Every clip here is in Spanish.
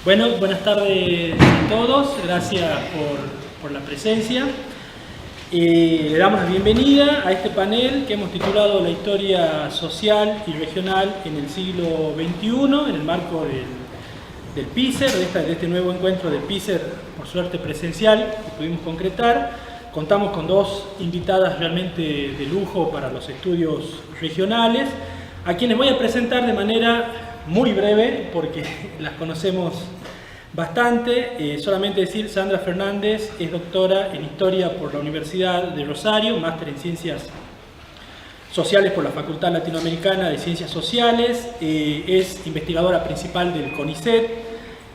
Bueno, buenas tardes a todos, gracias por la presencia. Le damos la bienvenida a este panel que hemos titulado La historia social y regional en el siglo XXI, en el marco del PISER, de este nuevo encuentro del PISER, por suerte presencial, que pudimos concretar. Contamos con dos invitadas realmente de lujo para los estudios regionales, a quienes voy a presentar de manera muy breve, porque las conocemos bastante. Solamente decir, Sandra Fernández es doctora en Historia por la Universidad de Rosario, máster en Ciencias Sociales por la Facultad Latinoamericana de Ciencias Sociales, es investigadora principal del CONICET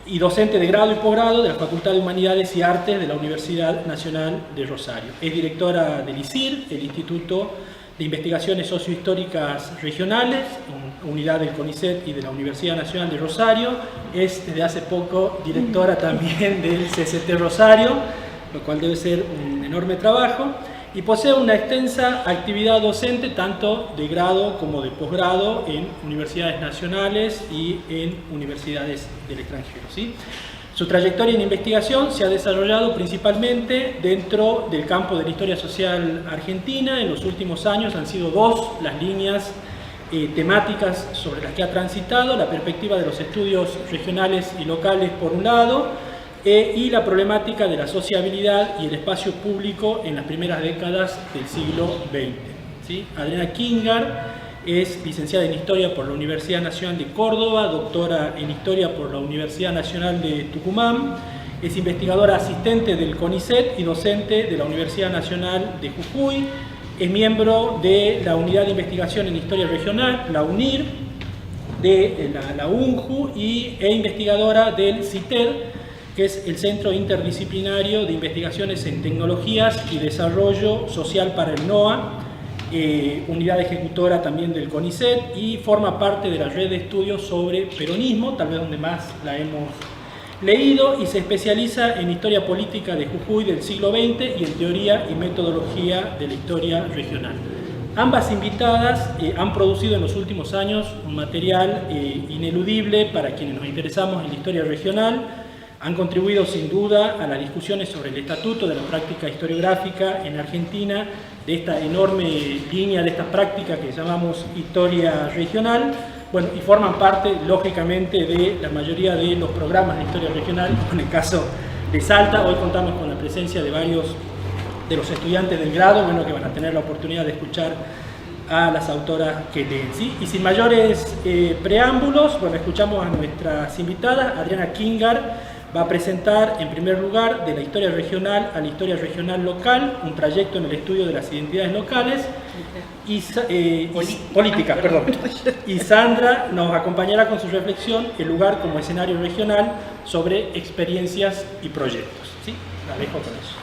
y docente de grado y posgrado de la Facultad de Humanidades y Artes de la Universidad Nacional de Rosario. Es directora del ISIR, el Instituto de Investigaciones Sociohistóricas Regionales, unidad del CONICET y de la Universidad Nacional de Rosario. Es desde hace poco directora también del CCT Rosario, lo cual debe ser un enorme trabajo, y posee una extensa actividad docente tanto de grado como de posgrado en universidades nacionales y en universidades del extranjero, ¿sí? Su trayectoria en investigación se ha desarrollado principalmente dentro del campo de la historia social argentina. En los últimos años han sido dos las líneas temáticas sobre las que ha transitado: la perspectiva de los estudios regionales y locales por un lado, y la problemática de la sociabilidad y el espacio público en las primeras décadas del siglo XX, ¿sí? Adriana Kingar es licenciada en Historia por la Universidad Nacional de Córdoba, doctora en Historia por la Universidad Nacional de Tucumán, es investigadora asistente del CONICET y docente de la Universidad Nacional de Jujuy, es miembro de la Unidad de Investigación en Historia Regional, la UNIR, de la UNJU, e investigadora del CITER, que es el Centro Interdisciplinario de Investigaciones en Tecnologías y Desarrollo Social para el NOA, unidad ejecutora también del CONICET, y forma parte de la red de estudios sobre peronismo, tal vez donde más la hemos leído, y se especializa en historia política de Jujuy del siglo XX y en teoría y metodología de la historia regional. Ambas invitadas han producido en los últimos años un material ineludible para quienes nos interesamos en la historia regional. Han contribuido sin duda a las discusiones sobre el estatuto de la práctica historiográfica en Argentina, de esta enorme línea de esta práctica que llamamos historia regional. Bueno, y forman parte, lógicamente, de la mayoría de los programas de historia regional. En el caso de Salta, hoy contamos con la presencia de varios de los estudiantes del grado, bueno, que van a tener la oportunidad de escuchar a las autoras que leen, ¿sí? Y sin mayores preámbulos, bueno, escuchamos a nuestras invitadas. Adriana Kingar va a presentar, en primer lugar, de la historia regional a la historia regional local, un trayecto en el estudio de las identidades locales, política, perdón. Y Sandra nos acompañará con su reflexión, el lugar como escenario regional, sobre experiencias y proyectos, ¿sí? La dejo con eso.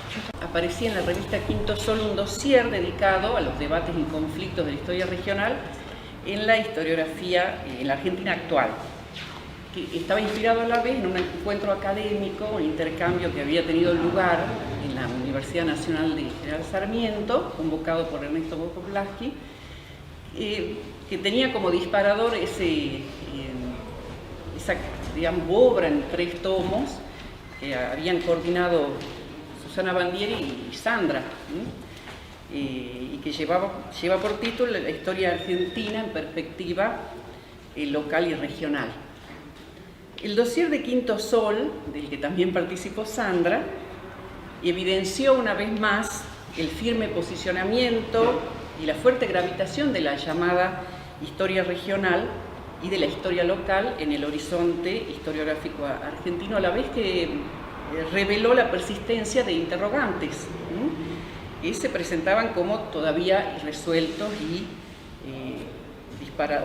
Aparecía en la revista Quinto Sol un dossier dedicado a los debates y conflictos de la historia regional en la historiografía en la Argentina actual, que estaba inspirado a la vez en un encuentro académico, un intercambio que había tenido lugar en la Universidad Nacional de General Sarmiento, convocado por Ernesto Bokoblaski, que tenía como disparador esa, digamos, obra en 3 tomos que habían coordinado Susana Bandieri y Sandra, y que lleva por título La historia argentina en perspectiva local y regional. El dossier de Quinto Sol, del que también participó Sandra, evidenció una vez más el firme posicionamiento y la fuerte gravitación de la llamada historia regional y de la historia local en el horizonte historiográfico argentino, a la vez que reveló la persistencia de interrogantes que se presentaban como todavía irresueltos y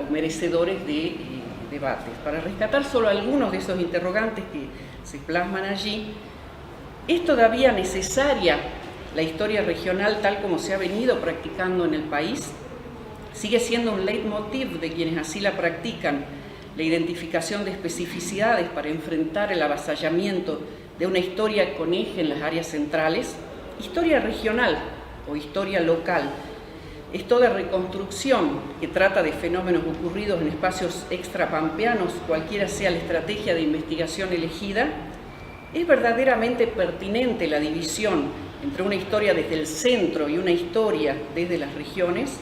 merecedores de debates. Para rescatar solo algunos de esos interrogantes que se plasman allí, ¿es todavía necesaria la historia regional tal como se ha venido practicando en el país? ¿Sigue siendo un leitmotiv de quienes así la practican la identificación de especificidades para enfrentar el avasallamiento de una historia con eje en las áreas centrales? Historia regional o historia local es toda reconstrucción que trata de fenómenos ocurridos en espacios extrapampeanos, cualquiera sea la estrategia de investigación elegida, es verdaderamente pertinente la división entre una historia desde el centro y una historia desde las regiones.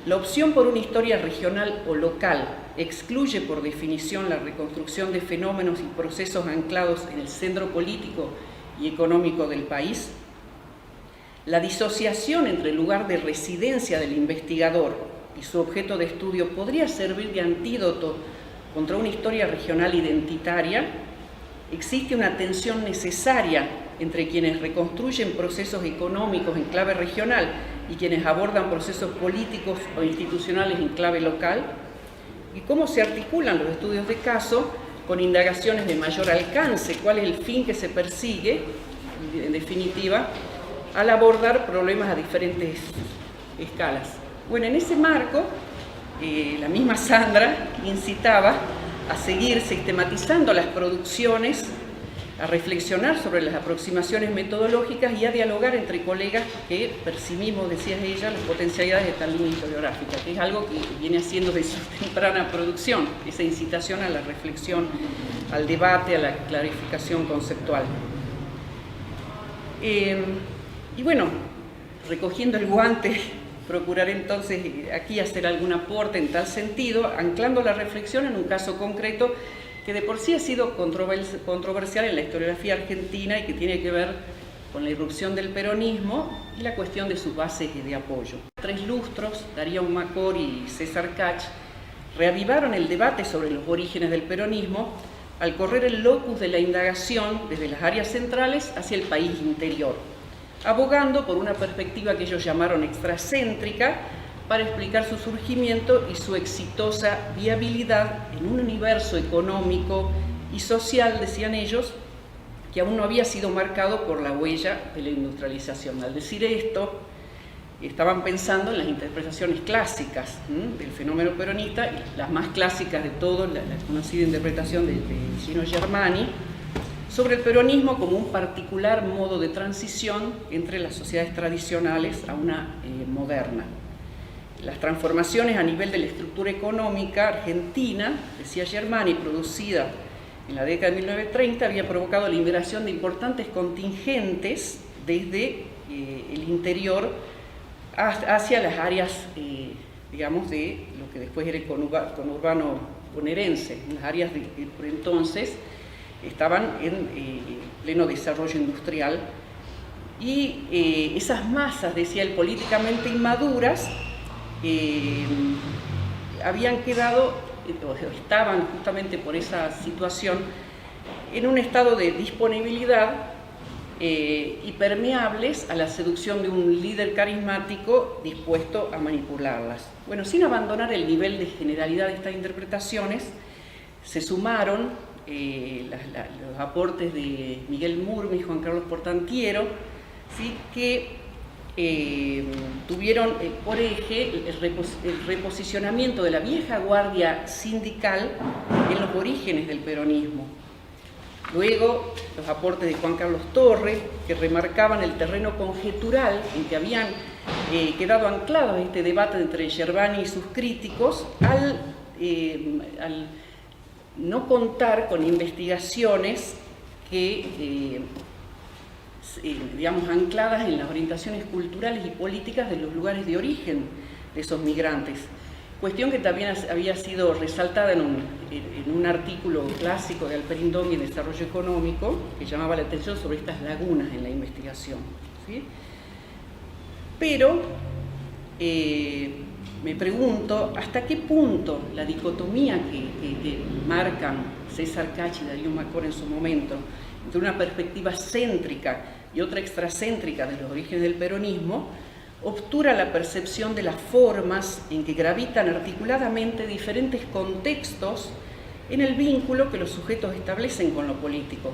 La opción por una historia regional o local excluye por definición la reconstrucción de fenómenos y procesos anclados en el centro político y económico del país. La disociación entre el lugar de residencia del investigador y su objeto de estudio podría servir de antídoto contra una historia regional identitaria. Existe una tensión necesaria entre quienes reconstruyen procesos económicos en clave regional y quienes abordan procesos políticos o institucionales en clave local. ¿Y cómo se articulan los estudios de caso con indagaciones de mayor alcance? ¿Cuál es el fin que se persigue, en definitiva, al abordar problemas a diferentes escalas? Bueno, en ese marco, la misma Sandra incitaba a seguir sistematizando las producciones, a reflexionar sobre las aproximaciones metodológicas y a dialogar entre colegas que percibimos, decía ella, las potencialidades de tal línea historiográfica, que es algo que viene haciendo desde su temprana producción, esa incitación a la reflexión, al debate, a la clarificación conceptual. Y bueno, recogiendo el guante, procuraré entonces aquí hacer algún aporte en tal sentido, anclando la reflexión en un caso concreto que de por sí ha sido controversial en la historiografía argentina y que tiene que ver con la irrupción del peronismo y la cuestión de sus bases de apoyo. 3 lustros, Darío Macor y César Kach, reavivaron el debate sobre los orígenes del peronismo al correr el locus de la indagación desde las áreas centrales hacia el país interior, abogando por una perspectiva que ellos llamaron extracéntrica para explicar su surgimiento y su exitosa viabilidad en un universo económico y social, decían ellos, que aún no había sido marcado por la huella de la industrialización. Al decir esto, estaban pensando en las interpretaciones clásicas del fenómeno peronista, y las más clásicas de todos, la conocida interpretación de Gino Germani, sobre el peronismo como un particular modo de transición entre las sociedades tradicionales a una moderna. Las transformaciones a nivel de la estructura económica argentina, decía Germani, producida en la década de 1930, había provocado la inmigración de importantes contingentes desde el interior hacia las áreas, digamos, de lo que después era el conurbano bonaerense. Las áreas que por entonces estaban en pleno desarrollo industrial. Y esas masas, decía él, políticamente inmaduras, habían quedado, o estaban justamente por esa situación, en un estado de disponibilidad y permeables a la seducción de un líder carismático dispuesto a manipularlas. Bueno, sin abandonar el nivel de generalidad de estas interpretaciones, se sumaron los aportes de Miguel Murmi y Juan Carlos Portantiero, ¿sí?, que tuvieron por eje el reposicionamiento de la vieja guardia sindical en los orígenes del peronismo. Luego, los aportes de Juan Carlos Torre, que remarcaban el terreno conjetural en que habían quedado anclados este debate entre Germani y sus críticos, al no contar con investigaciones que digamos, ancladas en las orientaciones culturales y políticas de los lugares de origen de esos migrantes. Cuestión que también había sido resaltada en un artículo clásico de Alperín Domi en Desarrollo Económico, que llamaba la atención sobre estas lagunas en la investigación, ¿sí? Pero me pregunto hasta qué punto la dicotomía que marcan César Kach y Darío Macor en su momento, entre una perspectiva céntrica y otra extracéntrica de los orígenes del peronismo, obtura la percepción de las formas en que gravitan articuladamente diferentes contextos en el vínculo que los sujetos establecen con lo político.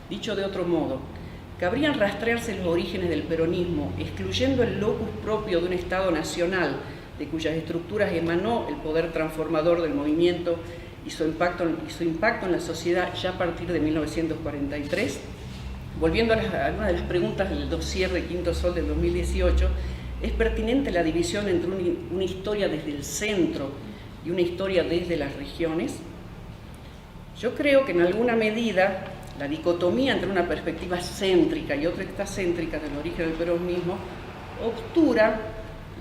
Dicho de otro modo, cabrían rastrearse los orígenes del peronismo, excluyendo el locus propio de un Estado nacional, de cuyas estructuras emanó el poder transformador del movimiento y su impacto en la sociedad ya a partir de 1943. Volviendo a algunas de las preguntas del dossier de Quinto Sol del 2018, ¿Es pertinente la división entre una historia desde el centro y una historia desde las regiones? Yo creo que en alguna medida la dicotomía entre una perspectiva céntrica y otra extracéntrica del origen del peronismo obtura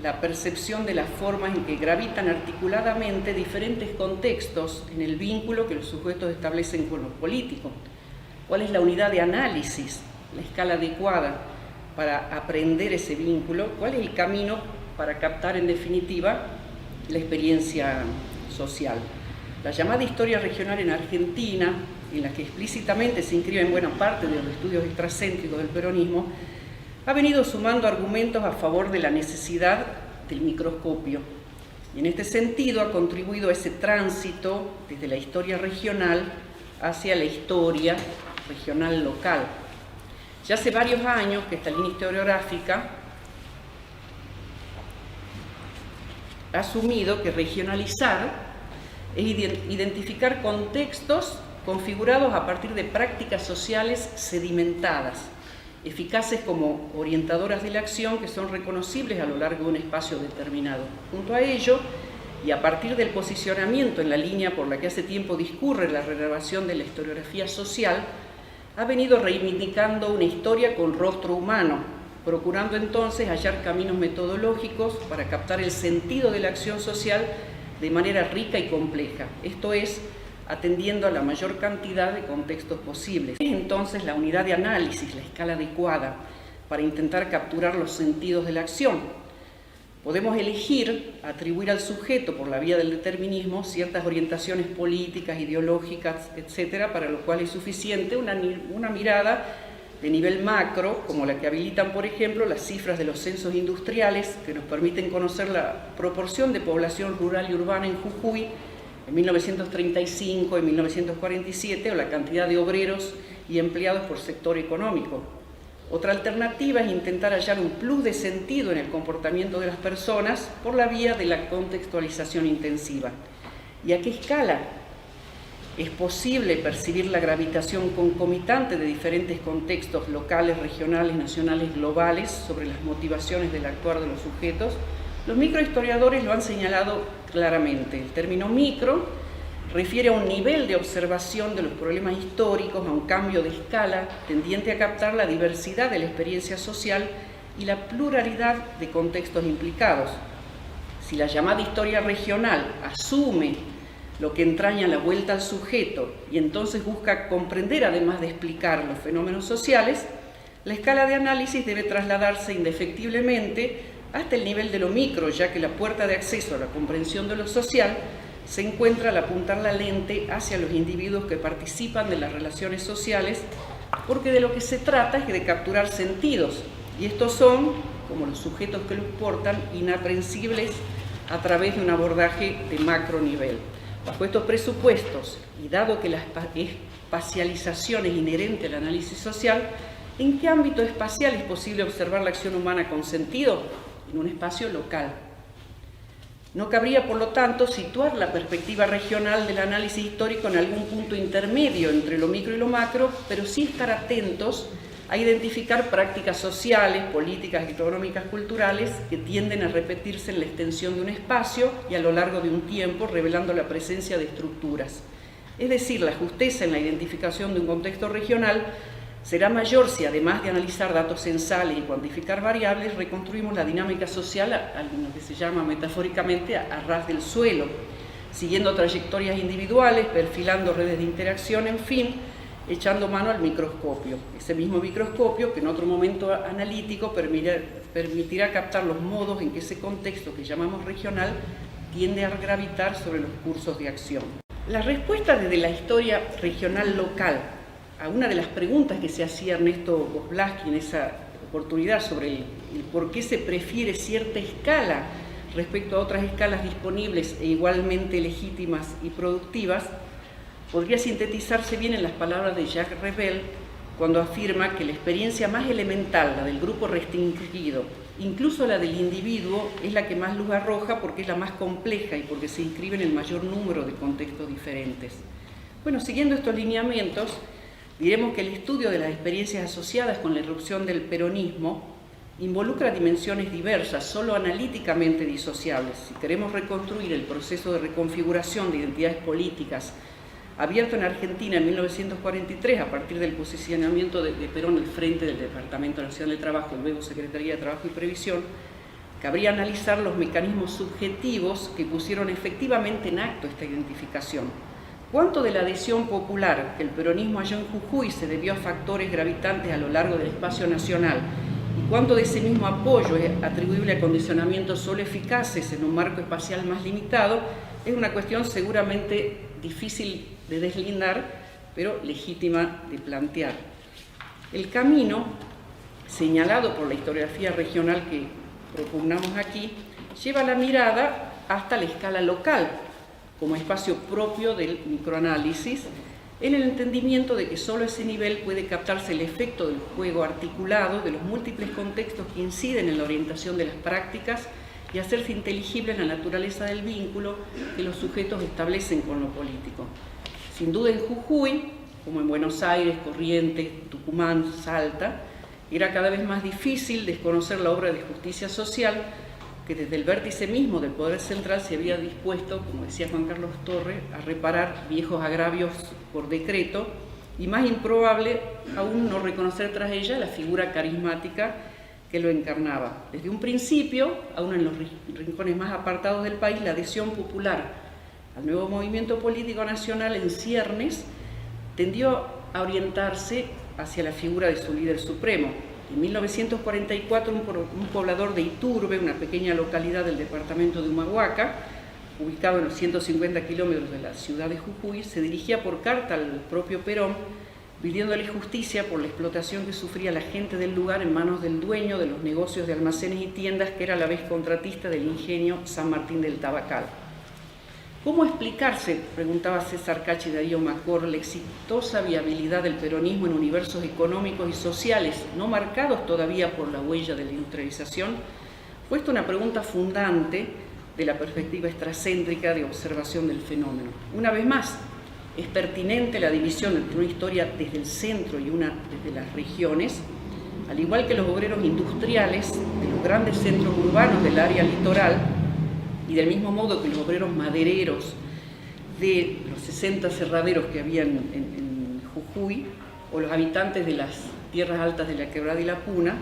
la percepción de las formas en que gravitan articuladamente diferentes contextos en el vínculo que los sujetos establecen con los políticos. ¿Cuál es la unidad de análisis, la escala adecuada para aprender ese vínculo? ¿Cuál es el camino para captar en definitiva la experiencia social? La llamada historia regional en Argentina, en la que explícitamente se inscribe en buena parte de los estudios extracéntricos del peronismo, ha venido sumando argumentos a favor de la necesidad del microscopio. Y en este sentido ha contribuido a ese tránsito desde la historia regional hacia la historia regional local. Ya hace varios años que esta línea historiográfica ha asumido que regionalizar es identificar contextos configurados a partir de prácticas sociales sedimentadas, eficaces como orientadoras de la acción que son reconocibles a lo largo de un espacio determinado. Junto a ello, y a partir del posicionamiento en la línea por la que hace tiempo discurre la renovación de la historiografía social, ha venido reivindicando una historia con rostro humano, procurando entonces hallar caminos metodológicos para captar el sentido de la acción social de manera rica y compleja, esto es, atendiendo a la mayor cantidad de contextos posibles. Es entonces la unidad de análisis, la escala adecuada para intentar capturar los sentidos de la acción. Podemos elegir atribuir al sujeto por la vía del determinismo ciertas orientaciones políticas, ideológicas, etcétera, para lo cual es suficiente una mirada de nivel macro, como la que habilitan, por ejemplo, las cifras de los censos industriales, que nos permiten conocer la proporción de población rural y urbana en Jujuy en 1935 y 1947, o la cantidad de obreros y empleados por sector económico. Otra alternativa es intentar hallar un plus de sentido en el comportamiento de las personas por la vía de la contextualización intensiva. ¿Y a qué escala? ¿Es posible percibir la gravitación concomitante de diferentes contextos locales, regionales, nacionales, globales sobre las motivaciones del actuar de los sujetos? Los microhistoriadores lo han señalado claramente. El término micro refiere a un nivel de observación de los problemas históricos, a un cambio de escala tendiente a captar la diversidad de la experiencia social y la pluralidad de contextos implicados. Si la llamada historia regional asume lo que entraña la vuelta al sujeto y entonces busca comprender, además de explicar los fenómenos sociales, la escala de análisis debe trasladarse indefectiblemente hasta el nivel de lo micro, ya que la puerta de acceso a la comprensión de lo social se encuentra al apuntar la lente hacia los individuos que participan de las relaciones sociales, porque de lo que se trata es de capturar sentidos, y estos son, como los sujetos que los portan, inaprensibles a través de un abordaje de macro nivel. Bajo estos presupuestos, y dado que la espacialización es inherente al análisis social, ¿en qué ámbito espacial es posible observar la acción humana con sentido? En un espacio local. No cabría, por lo tanto, situar la perspectiva regional del análisis histórico en algún punto intermedio entre lo micro y lo macro, pero sí estar atentos a identificar prácticas sociales, políticas, económicas, culturales que tienden a repetirse en la extensión de un espacio y a lo largo de un tiempo, revelando la presencia de estructuras. Es decir, la justeza en la identificación de un contexto regional será mayor si, además de analizar datos censales y cuantificar variables, reconstruimos la dinámica social a lo que se llama metafóricamente a ras del suelo, siguiendo trayectorias individuales, perfilando redes de interacción, en fin, echando mano al microscopio. Ese mismo microscopio que en otro momento analítico permitirá captar los modos en que ese contexto que llamamos regional tiende a gravitar sobre los cursos de acción. La respuesta desde la historia regional local a una de las preguntas que se hacía Ernesto Gosblaski en esa oportunidad sobre el por qué se prefiere cierta escala respecto a otras escalas disponibles e igualmente legítimas y productivas, podría sintetizarse bien en las palabras de Jacques Revel cuando afirma que la experiencia más elemental, la del grupo restringido, incluso la del individuo, es la que más luz arroja porque es la más compleja y porque se inscribe en el mayor número de contextos diferentes. Bueno, siguiendo estos lineamientos, diremos que el estudio de las experiencias asociadas con la irrupción del peronismo involucra dimensiones diversas, solo analíticamente disociables. Si queremos reconstruir el proceso de reconfiguración de identidades políticas abierto en Argentina en 1943 a partir del posicionamiento de Perón al frente del Departamento Nacional del Trabajo y luego Secretaría de Trabajo y Previsión, cabría analizar los mecanismos subjetivos que pusieron efectivamente en acto esta identificación. ¿Cuánto de la adhesión popular que el peronismo halló en Jujuy se debió a factores gravitantes a lo largo del espacio nacional? ¿Y cuánto de ese mismo apoyo es atribuible a condicionamientos solo eficaces en un marco espacial más limitado? Es una cuestión seguramente difícil de deslindar, pero legítima de plantear. El camino señalado por la historiografía regional que propugnamos aquí lleva la mirada hasta la escala local, como espacio propio del microanálisis, en el entendimiento de que solo a ese nivel puede captarse el efecto del juego articulado de los múltiples contextos que inciden en la orientación de las prácticas y hacerse inteligible la naturaleza del vínculo que los sujetos establecen con lo político. Sin duda en Jujuy, como en Buenos Aires, Corrientes, Tucumán, Salta, era cada vez más difícil desconocer la obra de justicia social que desde el vértice mismo del Poder Central se había dispuesto, como decía Juan Carlos Torre, a reparar viejos agravios por decreto, y más improbable aún no reconocer tras ella la figura carismática que lo encarnaba. Desde un principio, aún en los rincones más apartados del país, la adhesión popular al nuevo movimiento político nacional en ciernes tendió a orientarse hacia la figura de su líder supremo. En 1944, un poblador de Iturbe, una pequeña localidad del departamento de Humahuaca, ubicado en los 150 kilómetros de la ciudad de Jujuy, se dirigía por carta al propio Perón, pidiéndole justicia por la explotación que sufría la gente del lugar en manos del dueño de los negocios de almacenes y tiendas, que era a la vez contratista del ingenio San Martín del Tabacal. ¿Cómo explicarse, preguntaba César Cachi y Darío Macor, la exitosa viabilidad del peronismo en universos económicos y sociales no marcados todavía por la huella de la industrialización? Fue esta una pregunta fundante de la perspectiva extracéntrica de observación del fenómeno. Una vez más, es pertinente la división entre una historia desde el centro y una desde las regiones, al igual que los obreros industriales de los grandes centros urbanos del área litoral, y del mismo modo que los obreros madereros de los 60 cerraderos que había en Jujuy, o los habitantes de las tierras altas de la Quebrada y la Puna,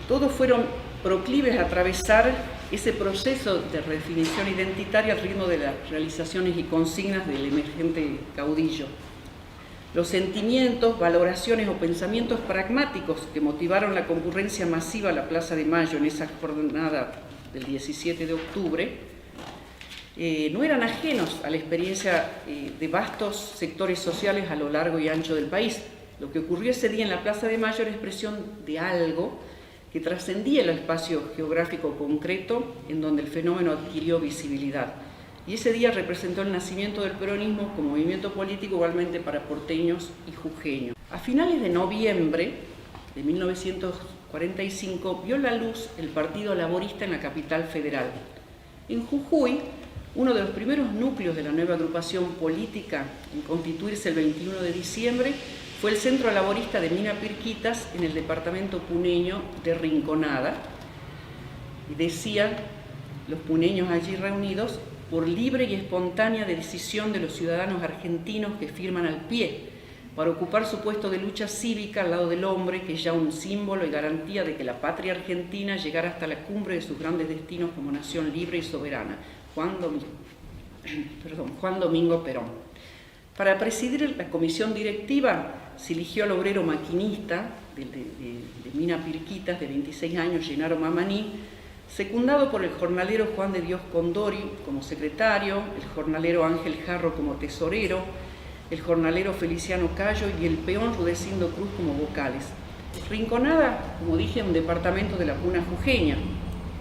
todos fueron proclives a atravesar ese proceso de redefinición identitaria al ritmo de las realizaciones y consignas del emergente caudillo. Los sentimientos, valoraciones o pensamientos pragmáticos que motivaron la concurrencia masiva a la Plaza de Mayo en esa jornada del 17 de octubre, no eran ajenos a la experiencia de vastos sectores sociales a lo largo y ancho del país. Lo que ocurrió ese día en la Plaza de Mayo era expresión de algo que trascendía el espacio geográfico concreto en donde el fenómeno adquirió visibilidad. Y ese día representó el nacimiento del peronismo como movimiento político igualmente para porteños y jujeños. A finales de noviembre de 1945 vio la luz el Partido Laborista en la capital federal. En Jujuy, uno de los primeros núcleos de la nueva agrupación política en constituirse el 21 de diciembre fue el Centro Laborista de Mina Pirquitas en el departamento puneño de Rinconada. Y decían los puneños allí reunidos: por libre y espontánea decisión de los ciudadanos argentinos que firman al pie, para ocupar su puesto de lucha cívica al lado del hombre, que es ya un símbolo y garantía de que la patria argentina llegara hasta la cumbre de sus grandes destinos como nación libre y soberana. Juan Domingo Perón. Para presidir la comisión directiva se eligió al obrero maquinista de Mina Pirquitas, de 26 años, Gennaro Mamaní, secundado por el jornalero Juan de Dios Condori como secretario, el jornalero Ángel Jarro como tesorero, el jornalero Feliciano Cayo y el peón Rudecindo Cruz como vocales. Rinconada, como dije, un departamento de la Puna jujeña.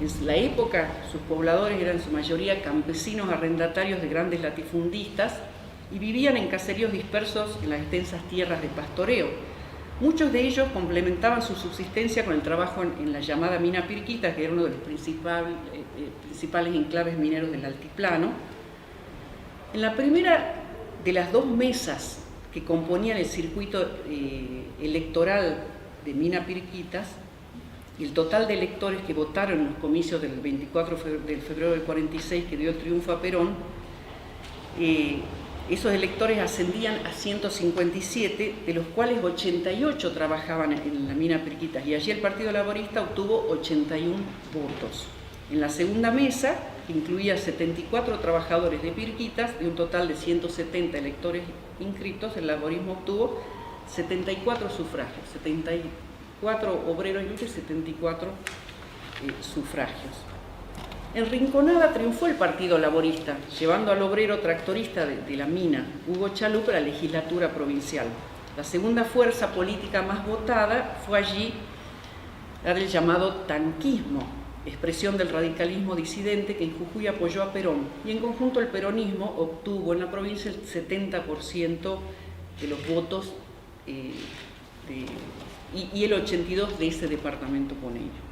En la época, sus pobladores eran en su mayoría campesinos arrendatarios de grandes latifundistas y vivían en caseríos dispersos en las extensas tierras de pastoreo. Muchos de ellos complementaban su subsistencia con el trabajo en la llamada Mina Pirquitas, que era uno de los principales enclaves mineros del altiplano. En la primera de las dos mesas que componían el circuito electoral de Mina Pirquitas, y el total de electores que votaron en los comicios del 24 de febrero del 46, que dio el triunfo a Perón, esos electores ascendían a 157, de los cuales 88 trabajaban en la mina Pirquitas, y allí el Partido Laborista obtuvo 81 votos. En la segunda mesa, que incluía 74 trabajadores de Pirquitas, de un total de 170 electores inscritos, el laborismo obtuvo 74 sufragios, 74 obreros y 74 sufragios. En Rinconada triunfó el Partido Laborista, llevando al obrero tractorista de la mina, Hugo Chalup, a la legislatura provincial. La segunda fuerza política más votada fue allí la del llamado tanquismo, expresión del radicalismo disidente que en Jujuy apoyó a Perón, y en conjunto el peronismo obtuvo en la provincia el 70% de los votos y el 82% de ese departamento poneño.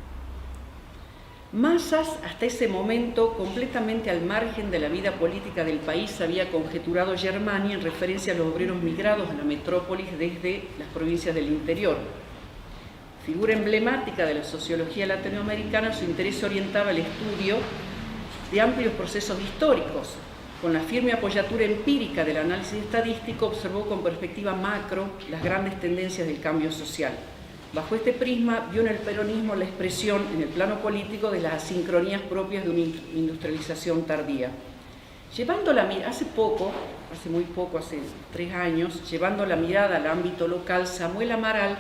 Masas, hasta ese momento completamente al margen de la vida política del país, había conjeturado Germani en referencia a los obreros migrados a la metrópolis desde las provincias del interior. Figura emblemática de la sociología latinoamericana, su interés se orientaba al estudio de amplios procesos históricos. Con la firme apoyatura empírica del análisis estadístico, observó con perspectiva macro las grandes tendencias del cambio social. Bajo este prisma, vio en el peronismo la expresión en el plano político de las asincronías propias de una industrialización tardía. Llevando hace 3 años, llevando la mirada al ámbito local, Samuel Amaral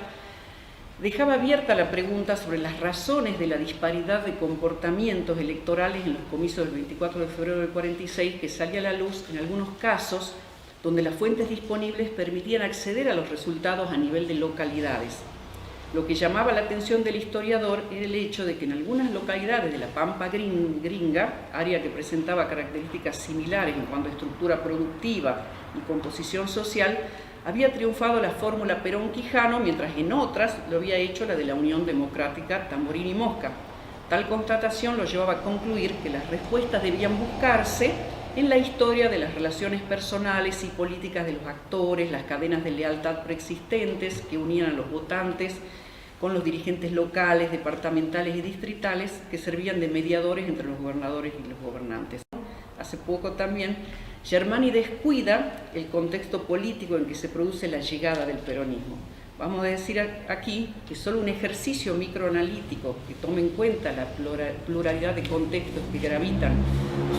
dejaba abierta la pregunta sobre las razones de la disparidad de comportamientos electorales en los comicios del 24 de febrero del 46, que salía a la luz en algunos casos donde las fuentes disponibles permitían acceder a los resultados a nivel de localidades. Lo que llamaba la atención del historiador era el hecho de que en algunas localidades de la Pampa Gringa, área que presentaba características similares en cuanto a estructura productiva y composición social, había triunfado la fórmula Perón-Quijano, mientras en otras lo había hecho la de la Unión Democrática Tamborini Mosca. Tal constatación lo llevaba a concluir que las respuestas debían buscarse en la historia de las relaciones personales y políticas de los actores, las cadenas de lealtad preexistentes que unían a los votantes con los dirigentes locales, departamentales y distritales que servían de mediadores entre los gobernadores y los gobernantes. Hace poco también, Germani descuida el contexto político en que se produce la llegada del peronismo. Vamos a decir aquí que solo un ejercicio microanalítico que tome en cuenta la pluralidad de contextos que gravitan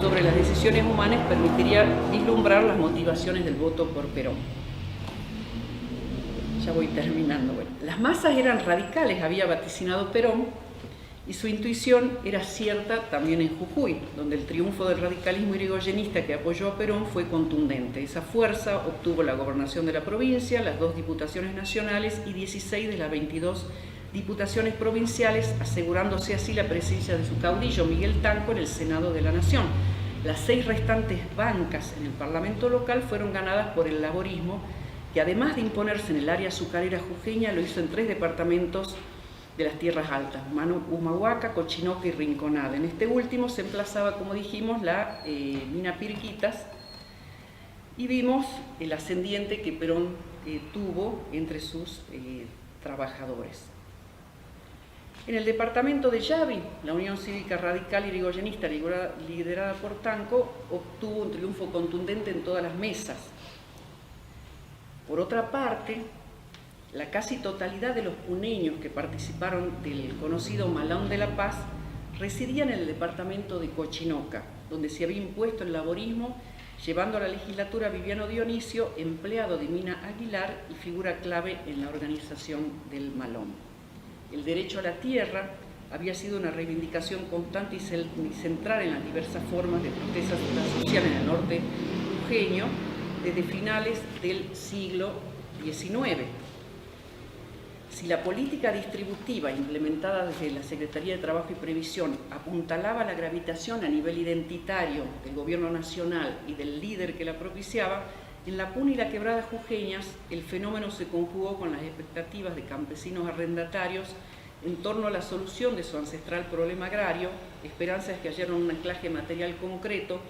sobre las decisiones humanas permitiría vislumbrar las motivaciones del voto por Perón. Ya voy terminando. Bueno, las masas eran radicales, había vaticinado Perón, y su intuición era cierta también en Jujuy, donde el triunfo del radicalismo irigoyenista que apoyó a Perón fue contundente. Esa fuerza obtuvo la gobernación de la provincia, las 2 diputaciones nacionales y 16 de las 22 diputaciones provinciales, asegurándose así la presencia de su caudillo Miguel Tanco en el Senado de la Nación. Las 6 restantes bancas en el Parlamento local fueron ganadas por el laborismo, que además de imponerse en el área azucarera jujeña, lo hizo en 3 departamentos de las tierras altas, Humahuaca, Cochinoca y Rinconada. En este último se emplazaba, como dijimos, la mina Pirquitas, y vimos el ascendiente que Perón tuvo entre sus trabajadores. En el departamento de Yavi, la Unión Cívica Radical Irigoyenista, liderada por Tanco, obtuvo un triunfo contundente en todas las mesas. Por otra parte, la casi totalidad de los puneños que participaron del conocido Malón de la Paz residían en el departamento de Cochinoca, donde se había impuesto el laborismo, llevando a la legislatura a Viviano Dionisio, empleado de Mina Aguilar y figura clave en la organización del Malón. El derecho a la tierra había sido una reivindicación constante y central en las diversas formas de protesta social en el norte jujeño desde finales del siglo XIX. Si la política distributiva implementada desde la Secretaría de Trabajo y Previsión apuntalaba la gravitación a nivel identitario del gobierno nacional y del líder que la propiciaba, en la Puna y la Quebrada jujeñas el fenómeno se conjugó con las expectativas de campesinos arrendatarios en torno a la solución de su ancestral problema agrario, esperanzas que hallaron un anclaje material concreto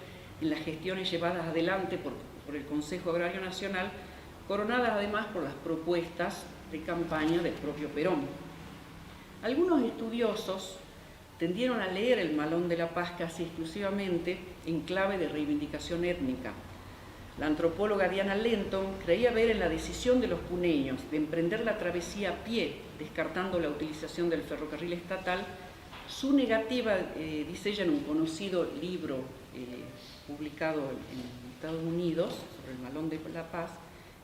en las gestiones llevadas adelante por el Consejo Agrario Nacional, coronadas además por las propuestas de campaña del propio Perón. Algunos estudiosos tendieron a leer el Malón de la Paz casi exclusivamente en clave de reivindicación étnica. La antropóloga Diana Lenton creía ver en la decisión de los puneños de emprender la travesía a pie, descartando la utilización del ferrocarril estatal, su negativa, dice ella en un conocido libro publicado en Estados Unidos sobre el Malón de la Paz,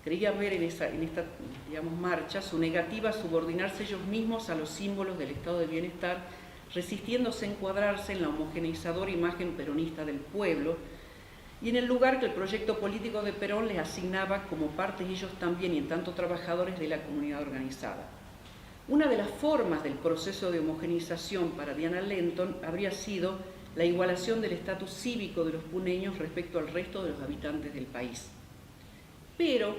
creía ver en esta digamos, marcha su negativa a subordinarse ellos mismos a los símbolos del estado de bienestar, resistiéndose a encuadrarse en la homogeneizadora imagen peronista del pueblo y en el lugar que el proyecto político de Perón les asignaba como parte ellos también y en tanto trabajadores de la comunidad organizada. Una de las formas del proceso de homogeneización para Diana Lenton habría sido la igualación del estatus cívico de los puneños respecto al resto de los habitantes del país. Pero,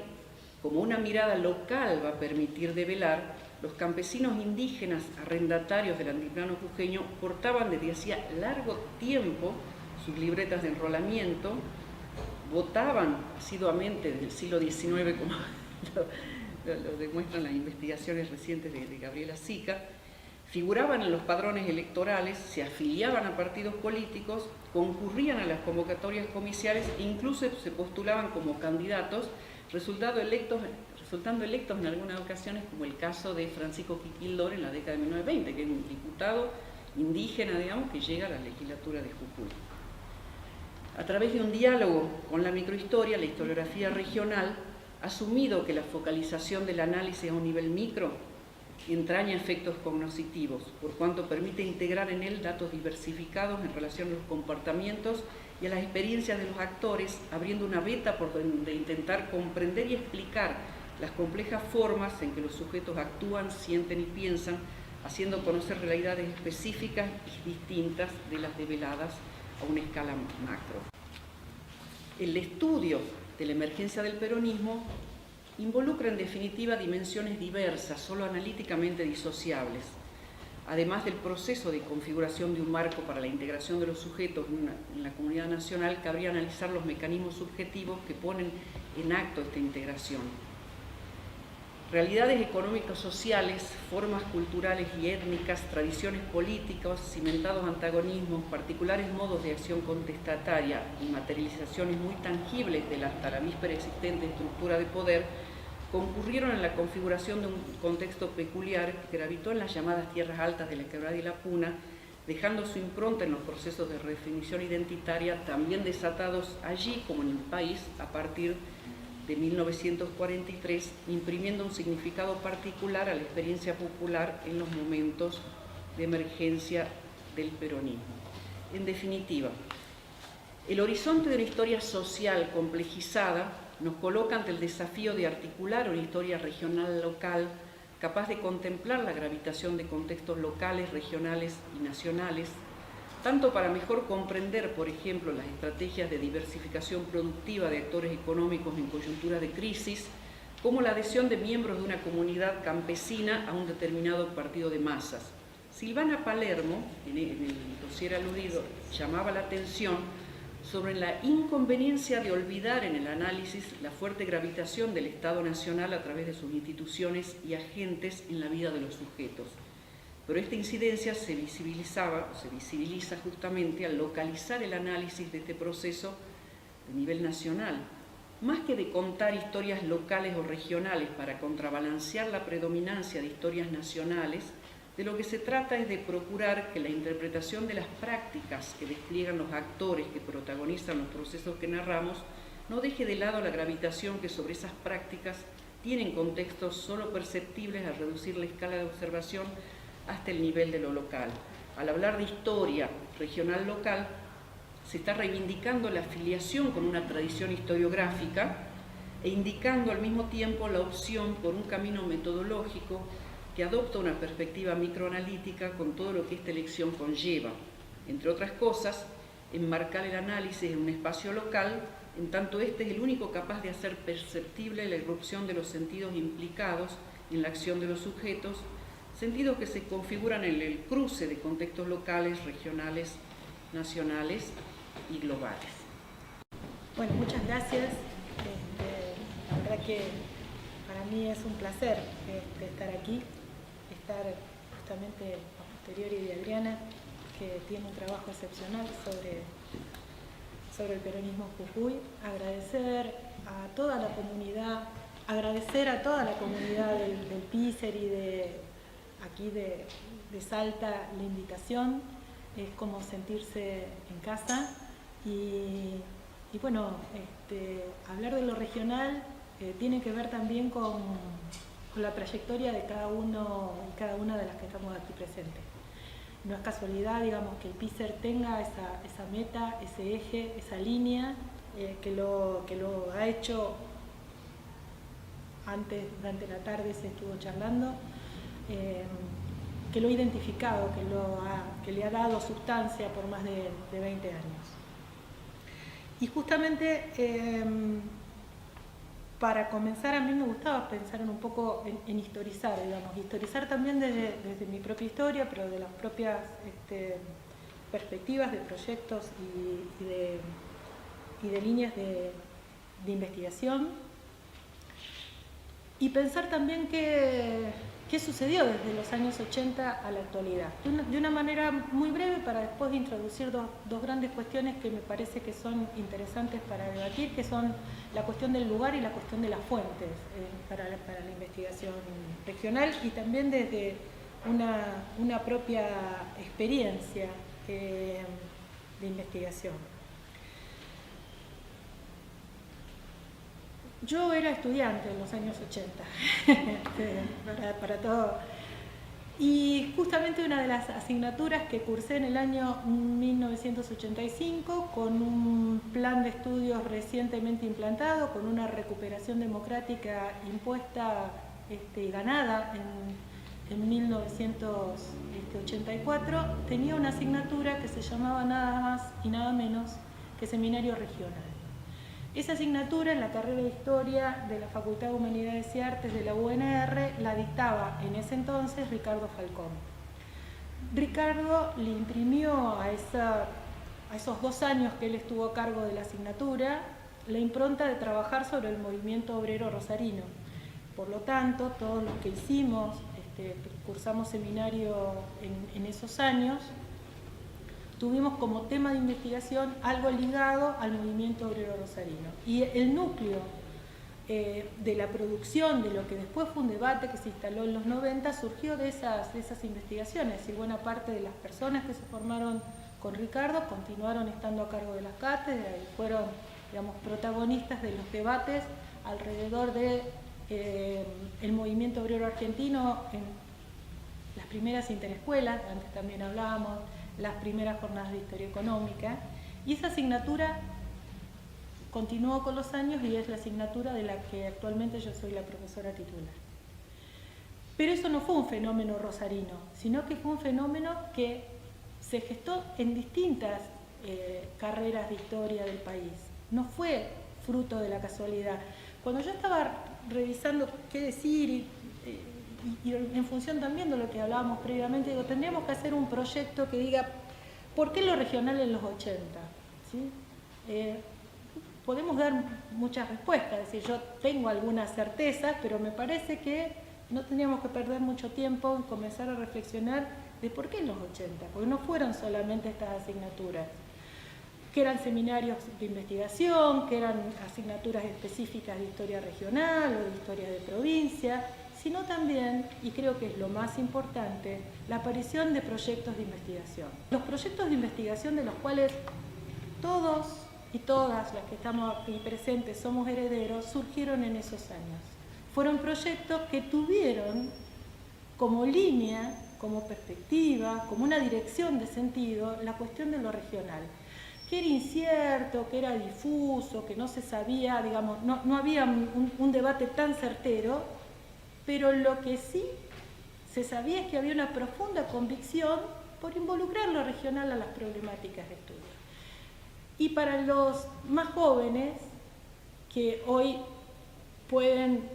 como una mirada local va a permitir develar, los campesinos indígenas arrendatarios del altiplano jujeño portaban desde hacía largo tiempo sus libretas de enrolamiento, votaban asiduamente desde el siglo XIX, como lo demuestran las investigaciones recientes de Gabriela Sica, figuraban en los padrones electorales, se afiliaban a partidos políticos, concurrían a las convocatorias comiciales e incluso se postulaban como candidatos, resultando electos en algunas ocasiones, como el caso de Francisco Quiquildor en la década de 1920, que es un diputado indígena, digamos, que llega a la legislatura de Jujuy. A través de un diálogo con la microhistoria, la historiografía regional ha asumido que la focalización del análisis a un nivel micro entraña efectos cognoscitivos, por cuanto permite integrar en él datos diversificados en relación a los comportamientos y a las experiencias de los actores, abriendo una veta por donde intentar comprender y explicar las complejas formas en que los sujetos actúan, sienten y piensan, haciendo conocer realidades específicas y distintas de las develadas a una escala macro. El estudio de la emergencia del peronismo involucra en definitiva dimensiones diversas, solo analíticamente disociables. Además del proceso de configuración de un marco para la integración de los sujetos en la comunidad nacional, cabría analizar los mecanismos subjetivos que ponen en acto esta integración. Realidades económicas sociales, formas culturales y étnicas, tradiciones políticas, cimentados antagonismos, particulares modos de acción contestataria y materializaciones muy tangibles de la hasta la víspera existente estructura de poder, concurrieron en la configuración de un contexto peculiar que gravitó en las llamadas tierras altas de la Quebrada y la Puna, dejando su impronta en los procesos de redefinición identitaria también desatados allí como en el país a partir de 1943, imprimiendo un significado particular a la experiencia popular en los momentos de emergencia del peronismo. En definitiva, el horizonte de una historia social complejizada nos coloca ante el desafío de articular una historia regional local capaz de contemplar la gravitación de contextos locales, regionales y nacionales, tanto para mejor comprender, por ejemplo, las estrategias de diversificación productiva de actores económicos en coyuntura de crisis, como la adhesión de miembros de una comunidad campesina a un determinado partido de masas. Silvana Palermo, en el dossier aludido, llamaba la atención sobre la inconveniencia de olvidar en el análisis la fuerte gravitación del Estado Nacional a través de sus instituciones y agentes en la vida de los sujetos. Pero esta incidencia se visibiliza justamente al localizar el análisis de este proceso de nivel nacional. Más que de contar historias locales o regionales para contrabalancear la predominancia de historias nacionales, de lo que se trata es de procurar que la interpretación de las prácticas que despliegan los actores que protagonizan los procesos que narramos no deje de lado la gravitación que sobre esas prácticas tienen contextos solo perceptibles al reducir la escala de observación hasta el nivel de lo local. Al hablar de historia regional local, se está reivindicando la afiliación con una tradición historiográfica e indicando al mismo tiempo la opción por un camino metodológico que adopta una perspectiva microanalítica con todo lo que esta elección conlleva. Entre otras cosas, enmarcar el análisis en un espacio local, en tanto este es el único capaz de hacer perceptible la irrupción de los sentidos implicados en la acción de los sujetos, sentidos que se configuran en el cruce de contextos locales, regionales, nacionales y globales. Bueno, muchas gracias. La verdad que para mí es un placer estar aquí, estar justamente a posteriori de Adriana, que tiene un trabajo excepcional sobre el peronismo en Jujuy. Agradecer a toda la comunidad, del PICER y de aquí de Salta la invitación. Es como sentirse en casa y bueno, hablar de lo regional tiene que ver también con la trayectoria de cada uno y cada una de las que estamos aquí presentes. No es casualidad, digamos, que el PICER tenga esa meta, ese eje, esa línea, que lo ha hecho antes, durante la tarde se estuvo charlando, que lo ha identificado, que le ha dado sustancia por más de 20 años. Y justamente para comenzar, a mí me gustaba pensar un poco en historizar, digamos, historizar también desde mi propia historia, pero de las propias perspectivas de proyectos y de líneas de investigación, y pensar también qué sucedió desde los años 80 a la actualidad. De una manera muy breve, para después introducir dos grandes cuestiones que me parece que son interesantes para debatir, que son la cuestión del lugar y la cuestión de las fuentes para la investigación regional, y también desde una propia experiencia de investigación. Yo era estudiante en los años 80, para todo. Y justamente una de las asignaturas que cursé en el año 1985, con un plan de estudios recientemente implantado, con una recuperación democrática impuesta y ganada en 1984, tenía una asignatura que se llamaba nada más y nada menos que Seminario Regional. Esa asignatura en la carrera de Historia de la Facultad de Humanidades y Artes de la UNR la dictaba en ese entonces Ricardo Falcón. Ricardo le imprimió a esos 2 años que él estuvo a cargo de la asignatura la impronta de trabajar sobre el movimiento obrero rosarino. Por lo tanto, todos los que cursamos seminario en esos años, tuvimos como tema de investigación algo ligado al movimiento obrero rosarino. Y el núcleo de la producción de lo que después fue un debate que se instaló en los 90 surgió de esas investigaciones, y buena parte de las personas que se formaron con Ricardo continuaron estando a cargo de las cátedras y fueron, digamos, protagonistas de los debates alrededor de el movimiento obrero argentino en las primeras interescuelas, antes también hablábamos, las primeras jornadas de historia económica, y esa asignatura continuó con los años y es la asignatura de la que actualmente yo soy la profesora titular. Pero eso no fue un fenómeno rosarino, sino que fue un fenómeno que se gestó en distintas carreras de historia del país. No fue fruto de la casualidad. Cuando yo estaba revisando qué decir y en función también de lo que hablábamos previamente, digo, tendríamos que hacer un proyecto que diga ¿por qué lo regional en los 80? ¿Sí? Podemos dar muchas respuestas, es decir, yo tengo algunas certezas, pero me parece que no tendríamos que perder mucho tiempo en comenzar a reflexionar de por qué en los 80, porque no fueron solamente estas asignaturas, que eran seminarios de investigación, que eran asignaturas específicas de historia regional o de historia de provincia, sino también, y creo que es lo más importante, la aparición de proyectos de investigación. Los proyectos de investigación de los cuales todos y todas las que estamos aquí presentes somos herederos, surgieron en esos años. Fueron proyectos que tuvieron como línea, como perspectiva, como una dirección de sentido, la cuestión de lo regional, que era incierto, que era difuso, que no se sabía, digamos, no había un debate tan certero, pero lo que sí se sabía es que había una profunda convicción por involucrar lo regional a las problemáticas de estudio. Y para los más jóvenes, que hoy pueden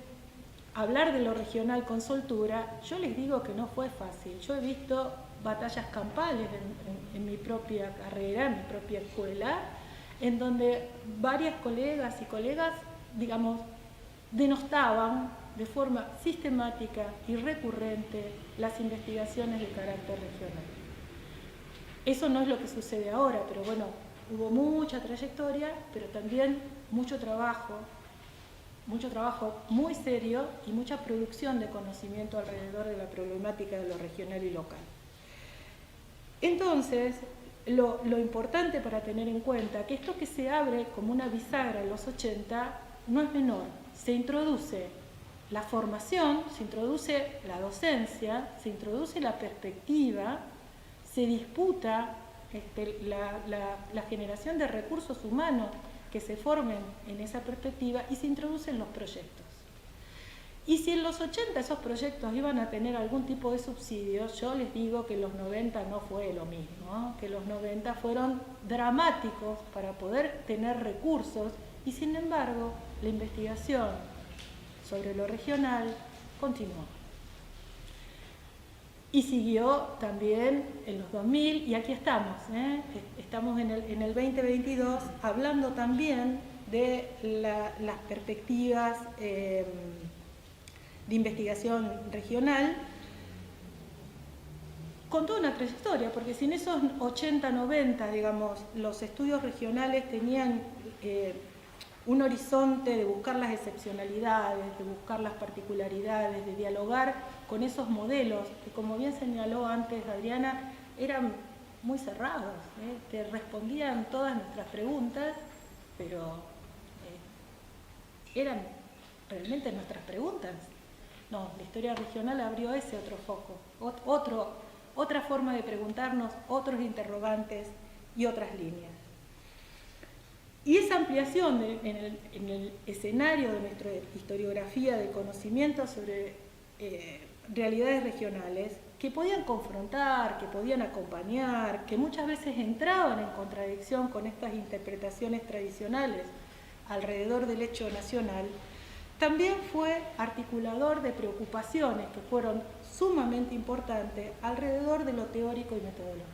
hablar de lo regional con soltura, yo les digo que no fue fácil. Yo he visto batallas campales en mi propia carrera, en mi propia escuela, en donde varias colegas y colegas, digamos, denostaban de forma sistemática y recurrente las investigaciones de carácter regional. Eso no es lo que sucede ahora, pero bueno, hubo mucha trayectoria, pero también mucho trabajo muy serio y mucha producción de conocimiento alrededor de la problemática de lo regional y local. Entonces, lo importante para tener en cuenta que esto que se abre como una bisagra en los 80 no es menor. Se introduce la formación, se introduce la docencia, se introduce la perspectiva, se disputa la generación de recursos humanos que se formen en esa perspectiva y se introducen los proyectos. Y si en los 80 esos proyectos iban a tener algún tipo de subsidio, yo les digo que en los 90 no fue lo mismo, que los 90 fueron dramáticos para poder tener recursos y sin embargo la investigación sobre lo regional continuó. Y siguió también en los 2000 y aquí estamos, estamos en el 2022 hablando también de las perspectivas de investigación regional con toda una trayectoria, porque si en esos 80-90, digamos, los estudios regionales tenían un horizonte de buscar las excepcionalidades, de buscar las particularidades, de dialogar con esos modelos que, como bien señaló antes Adriana, eran muy cerrados, que respondían todas nuestras preguntas, pero eran realmente nuestras preguntas. No, la historia regional abrió ese otro foco, otra forma de preguntarnos, otros interrogantes y otras líneas. Y esa ampliación en el escenario de nuestra historiografía de conocimiento sobre realidades regionales, que podían confrontar, que podían acompañar, que muchas veces entraban en contradicción con estas interpretaciones tradicionales alrededor del hecho nacional, también fue articulador de preocupaciones que fueron sumamente importantes alrededor de lo teórico y metodológico.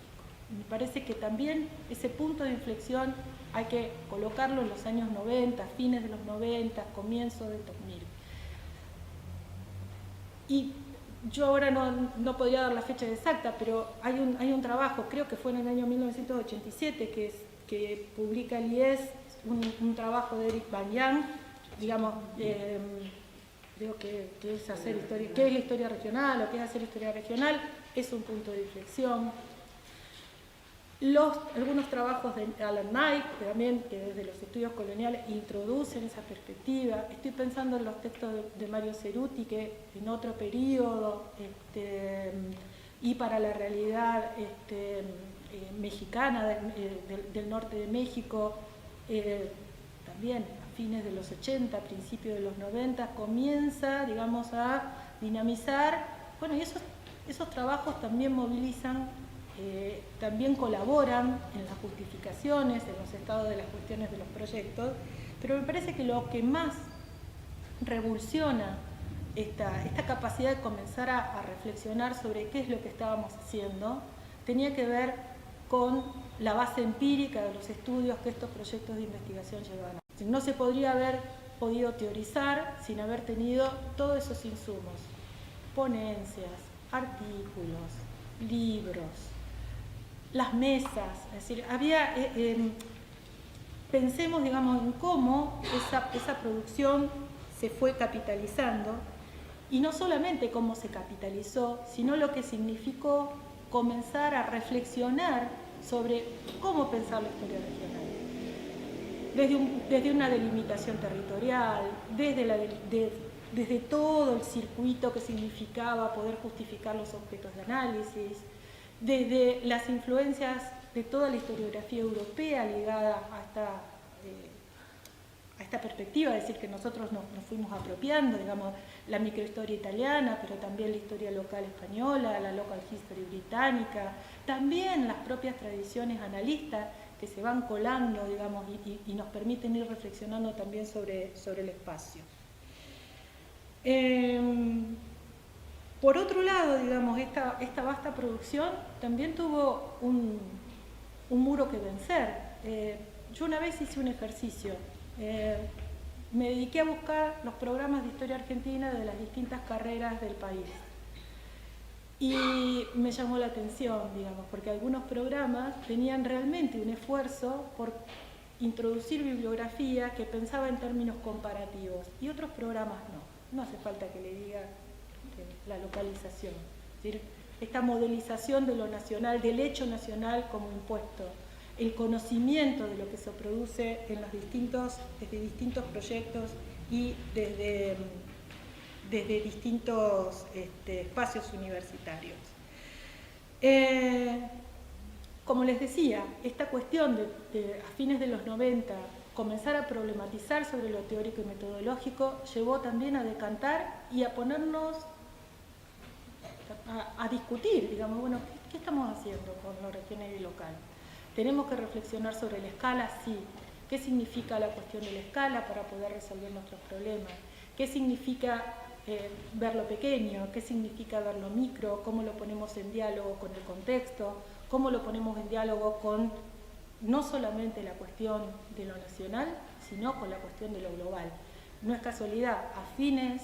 Me parece que también ese punto de inflexión hay que colocarlo en los años 90, fines de los 90, comienzo del 2000. Y yo ahora no podría dar la fecha exacta, pero hay un trabajo, creo que fue en el año 1987, que publica el IES, un trabajo de Eric Van Yang, digamos, digo que es hacer historia, qué es la historia regional o qué es hacer historia regional, es un punto de inflexión. Algunos trabajos de Alan Knight, también, que desde los estudios coloniales introducen esa perspectiva. Estoy pensando en los textos de Mario Ceruti, que en otro periodo, y para la realidad mexicana del norte de México, también a fines de los 80, principios de los 90, comienza, digamos, a dinamizar. Bueno, y esos trabajos también movilizan, también colaboran en las justificaciones, en los estados de las cuestiones de los proyectos, pero me parece que lo que más revulsiona esta capacidad de comenzar a reflexionar sobre qué es lo que estábamos haciendo, tenía que ver con la base empírica de los estudios que estos proyectos de investigación llevaban. No se podría haber podido teorizar sin haber tenido todos esos insumos, ponencias, artículos, libros, las mesas, es decir, había, pensemos, digamos, en cómo esa producción se fue capitalizando, y no solamente cómo se capitalizó, sino lo que significó comenzar a reflexionar sobre cómo pensar la historia regional. Desde una delimitación territorial, desde todo el circuito que significaba poder justificar los objetos de análisis, desde las influencias de toda la historiografía europea ligada a esta perspectiva, es decir, que nosotros nos fuimos apropiando, digamos, la microhistoria italiana, pero también la historia local española, la local history británica, también las propias tradiciones analistas que se van colando, digamos, y nos permiten ir reflexionando también sobre el espacio. Por otro lado, digamos, esta vasta producción también tuvo un muro que vencer. Yo una vez hice un ejercicio me dediqué a buscar los programas de historia argentina de las distintas carreras del país. Y me llamó la atención, digamos, porque algunos programas tenían realmente un esfuerzo por introducir bibliografía que pensaba en términos comparativos, y otros programas no. No hace falta que le diga la localización. Es decir, esta modelización de lo nacional, del hecho nacional como impuesto, el conocimiento de lo que se produce en los desde distintos proyectos y desde distintos espacios universitarios. Como les decía, esta cuestión de a fines de los 90 comenzar a problematizar sobre lo teórico y metodológico llevó también a decantar y a ponernos a discutir, digamos, bueno, ¿qué estamos haciendo con lo regional y local? ¿Tenemos que reflexionar sobre la escala? Sí. ¿Qué significa la cuestión de la escala para poder resolver nuestros problemas? ¿Qué significa ver lo pequeño? ¿Qué significa ver lo micro? ¿Cómo lo ponemos en diálogo con el contexto? ¿Cómo lo ponemos en diálogo con no solamente la cuestión de lo nacional, sino con la cuestión de lo global? No es casualidad, a fines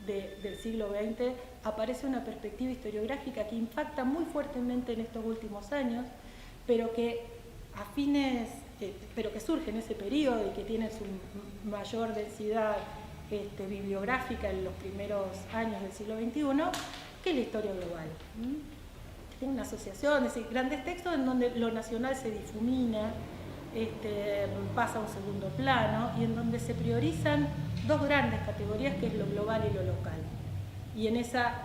del siglo XX aparece una perspectiva historiográfica que impacta muy fuertemente en estos últimos años, pero que surge en ese periodo y que tiene su mayor densidad bibliográfica en los primeros años del siglo XXI, que es la historia global. Tiene una asociación, es decir, grandes textos en donde lo nacional se difumina, pasa a un segundo plano y en donde se priorizan dos grandes categorías, que es lo global y lo local. Y en esa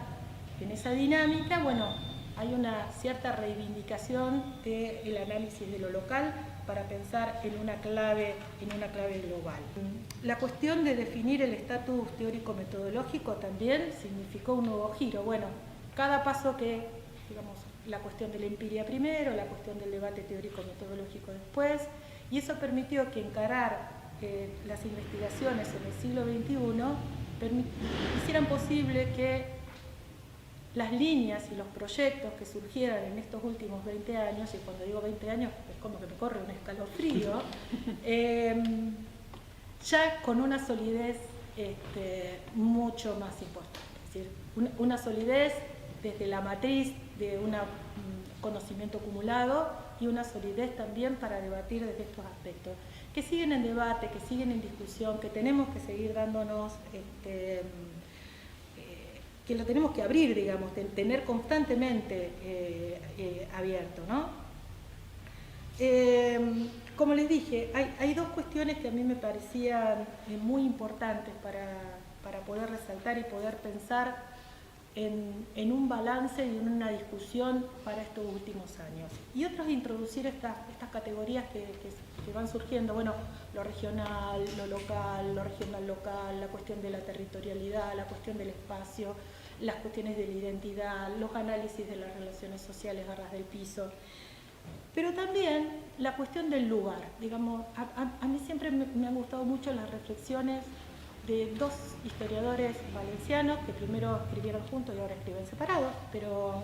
dinámica, bueno, hay una cierta reivindicación del análisis de lo local para pensar en una clave global. La cuestión de definir el estatus teórico-metodológico también significó un nuevo giro. Bueno, cada paso que, digamos, la cuestión de la empiria primero, la cuestión del debate teórico-metodológico después, y eso permitió que encarar las investigaciones en el siglo XXI hicieran posible que las líneas y los proyectos que surgieran en estos últimos 20 años, y cuando digo 20 años es como que me corre un escalofrío, ya con una solidez mucho más importante. Es decir, una solidez desde la matriz de un conocimiento acumulado y una solidez también para debatir desde estos aspectos, que siguen en debate, que siguen en discusión, que tenemos que seguir dándonos, que lo tenemos que abrir, digamos, tener constantemente abierto, ¿no? Como les dije, hay dos cuestiones que a mí me parecían muy importantes para poder resaltar y poder pensar en un balance y en una discusión para estos últimos años. Y otro es introducir estas categorías que van surgiendo, bueno, lo regional, lo local, lo regional-local, la cuestión de la territorialidad, la cuestión del espacio, las cuestiones de la identidad, los análisis de las relaciones sociales a ras del piso, pero también la cuestión del lugar. Digamos, a mí siempre me han gustado mucho las reflexiones de dos historiadores valencianos que primero escribieron juntos y ahora escriben separados, pero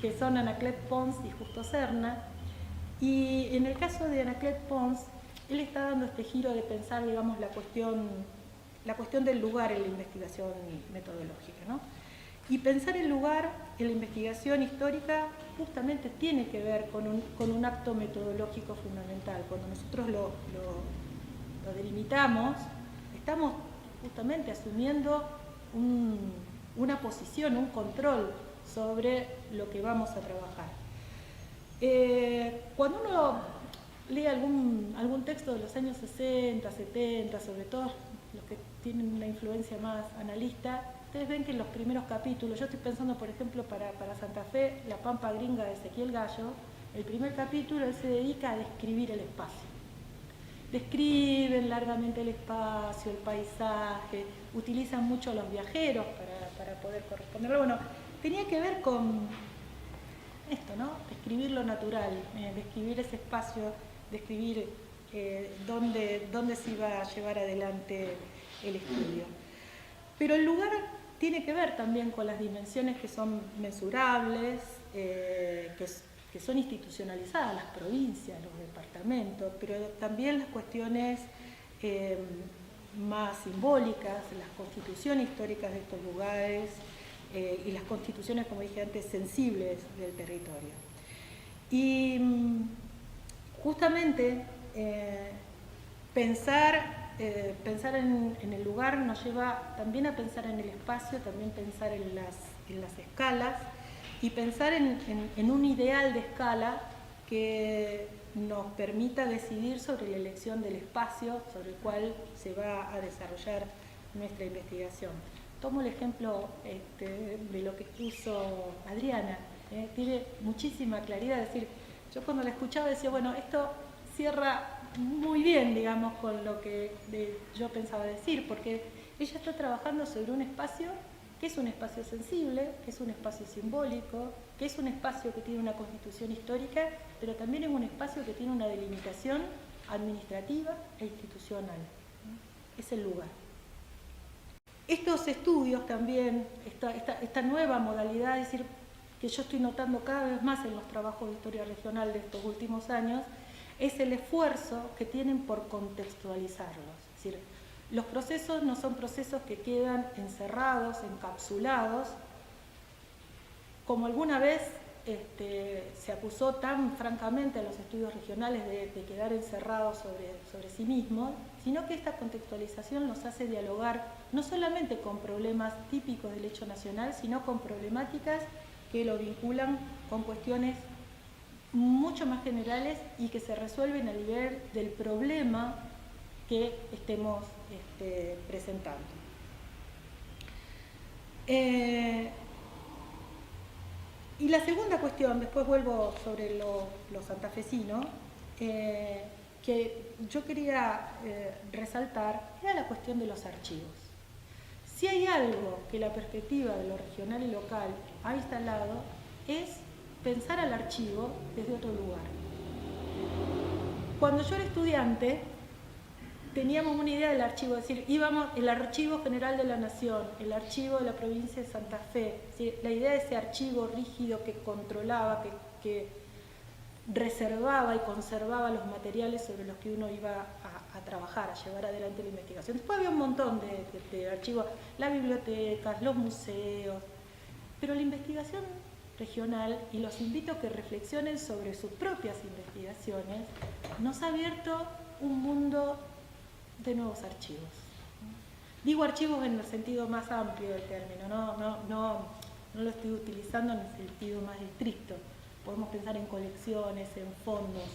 que son Anaclet Pons y Justo Serna. Y en el caso de Anaclet Pons, él está dando este giro de pensar, digamos, la cuestión del lugar en la investigación metodológica, ¿no? Y pensar el lugar en la investigación histórica justamente tiene que ver con un acto metodológico fundamental. Cuando nosotros lo delimitamos, estamos justamente asumiendo una posición, un control sobre lo que vamos a trabajar. Cuando uno lee algún texto de los años 60, 70, sobre todo los que tienen una influencia más analista, ustedes ven que en los primeros capítulos, yo estoy pensando por ejemplo para Santa Fe, La Pampa Gringa de Ezequiel Gallo, el primer capítulo él se dedica a describir el espacio. Describen largamente el espacio, el paisaje, utilizan mucho a los viajeros para poder corresponderlo. Bueno, tenía que ver con esto, ¿no? Describir lo natural, describir ese espacio, describir dónde se iba a llevar adelante el estudio. Pero el lugar tiene que ver también con las dimensiones que son mensurables, que son institucionalizadas, las provincias, los departamentos, pero también las cuestiones más simbólicas, las constituciones históricas de estos lugares y las constituciones, como dije antes, sensibles del territorio. Y justamente pensar en el lugar nos lleva también a pensar en el espacio, también pensar en las escalas y pensar en un ideal de escala que nos permita decidir sobre la elección del espacio sobre el cual se va a desarrollar nuestra investigación. Tomo el ejemplo de lo que puso Adriana, tiene muchísima claridad, es decir, yo cuando la escuchaba decía, bueno, esto cierra muy bien, digamos, con lo que yo pensaba decir, porque ella está trabajando sobre un espacio que es un espacio sensible, que es un espacio simbólico, que es un espacio que tiene una constitución histórica, pero también es un espacio que tiene una delimitación administrativa e institucional. Es el lugar. Estos estudios también, esta nueva modalidad, es decir, que yo estoy notando cada vez más en los trabajos de historia regional de estos últimos años, es el esfuerzo que tienen por contextualizarlos. Es decir, los procesos no son procesos que quedan encerrados, encapsulados, como alguna vez se acusó tan francamente a los estudios regionales de quedar encerrados sobre sí mismos, sino que esta contextualización los hace dialogar no solamente con problemas típicos del hecho nacional, sino con problemáticas que lo vinculan con cuestiones mucho más generales y que se resuelven a nivel del problema que estemos presentando. Y la segunda cuestión, después vuelvo sobre lo santafesino, que yo quería resaltar, era la cuestión de los archivos. Si hay algo que la perspectiva de lo regional y local ha instalado, es pensar al archivo desde otro lugar. Cuando yo era estudiante, teníamos una idea del archivo, es decir, íbamos el Archivo General de la Nación, el archivo de la provincia de Santa Fe, es decir, la idea de ese archivo rígido que controlaba, que reservaba y conservaba los materiales sobre los que uno iba a trabajar, a llevar adelante la investigación. Después había un montón de archivos, las bibliotecas, los museos, pero la investigación regional, y los invito a que reflexionen sobre sus propias investigaciones, nos ha abierto un mundo de nuevos archivos. Digo archivos en el sentido más amplio del término, no lo estoy utilizando en el sentido más estricto. Podemos pensar en colecciones, en fondos.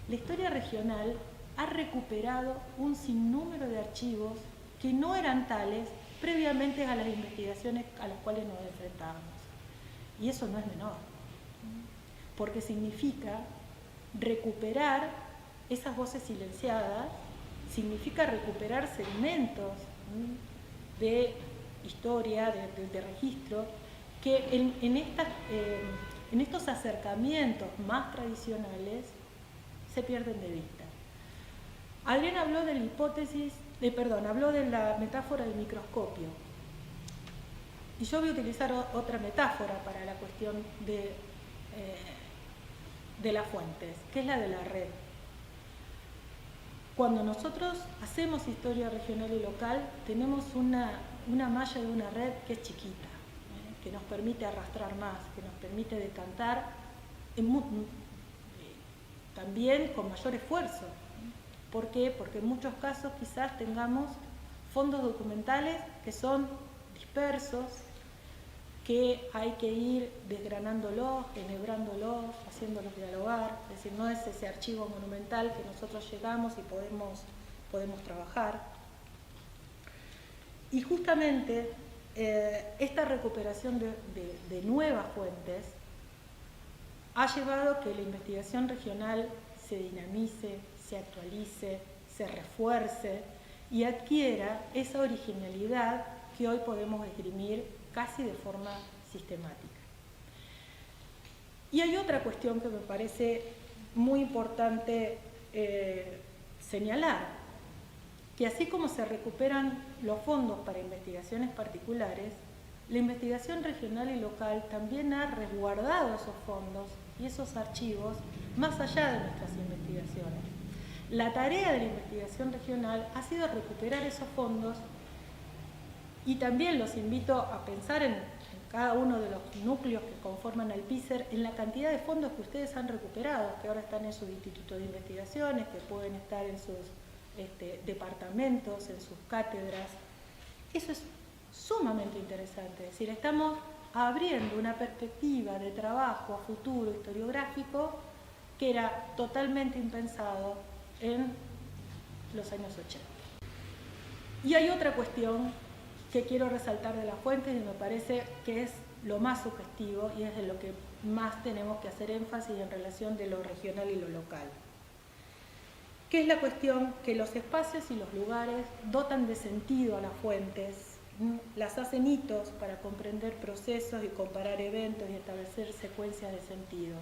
La historia regional ha recuperado un sinnúmero de archivos que no eran tales previamente a las investigaciones a las cuales nos enfrentábamos. Y eso no es menor, porque significa recuperar esas voces silenciadas, significa recuperar segmentos de historia, de registro, que en estos acercamientos más tradicionales se pierden de vista. Adriana habló de la habló de la metáfora del microscopio. Y yo voy a utilizar otra metáfora para la cuestión de las fuentes, que es la de la red. Cuando nosotros hacemos historia regional y local, tenemos una malla de una red que es chiquita, que nos permite arrastrar más, que nos permite decantar también con mayor esfuerzo. ¿Por qué? Porque en muchos casos quizás tengamos fondos documentales que son dispersos, que hay que ir desgranándolos, enhebrándolos, haciéndolos dialogar, es decir, no es ese archivo monumental que nosotros llegamos y podemos trabajar. Y justamente esta recuperación de nuevas fuentes ha llevado a que la investigación regional se dinamice, se actualice, se refuerce y adquiera esa originalidad que hoy podemos esgrimir casi de forma sistemática. Y hay otra cuestión que me parece muy importante señalar, que así como se recuperan los fondos para investigaciones particulares, la investigación regional y local también ha resguardado esos fondos y esos archivos más allá de nuestras investigaciones. La tarea de la investigación regional ha sido recuperar esos fondos, y también los invito a pensar en cada uno de los núcleos que conforman el PICER, en la cantidad de fondos que ustedes han recuperado, que ahora están en sus institutos de investigaciones, que pueden estar en sus departamentos, en sus cátedras. Eso es sumamente interesante, es decir, estamos abriendo una perspectiva de trabajo a futuro historiográfico que era totalmente impensado en los años 80. Y hay otra cuestión que quiero resaltar de las fuentes y me parece que es lo más sugestivo y es de lo que más tenemos que hacer énfasis en relación de lo regional y lo local, que es la cuestión que los espacios y los lugares dotan de sentido a las fuentes, las hacen hitos para comprender procesos y comparar eventos y establecer secuencias de sentido.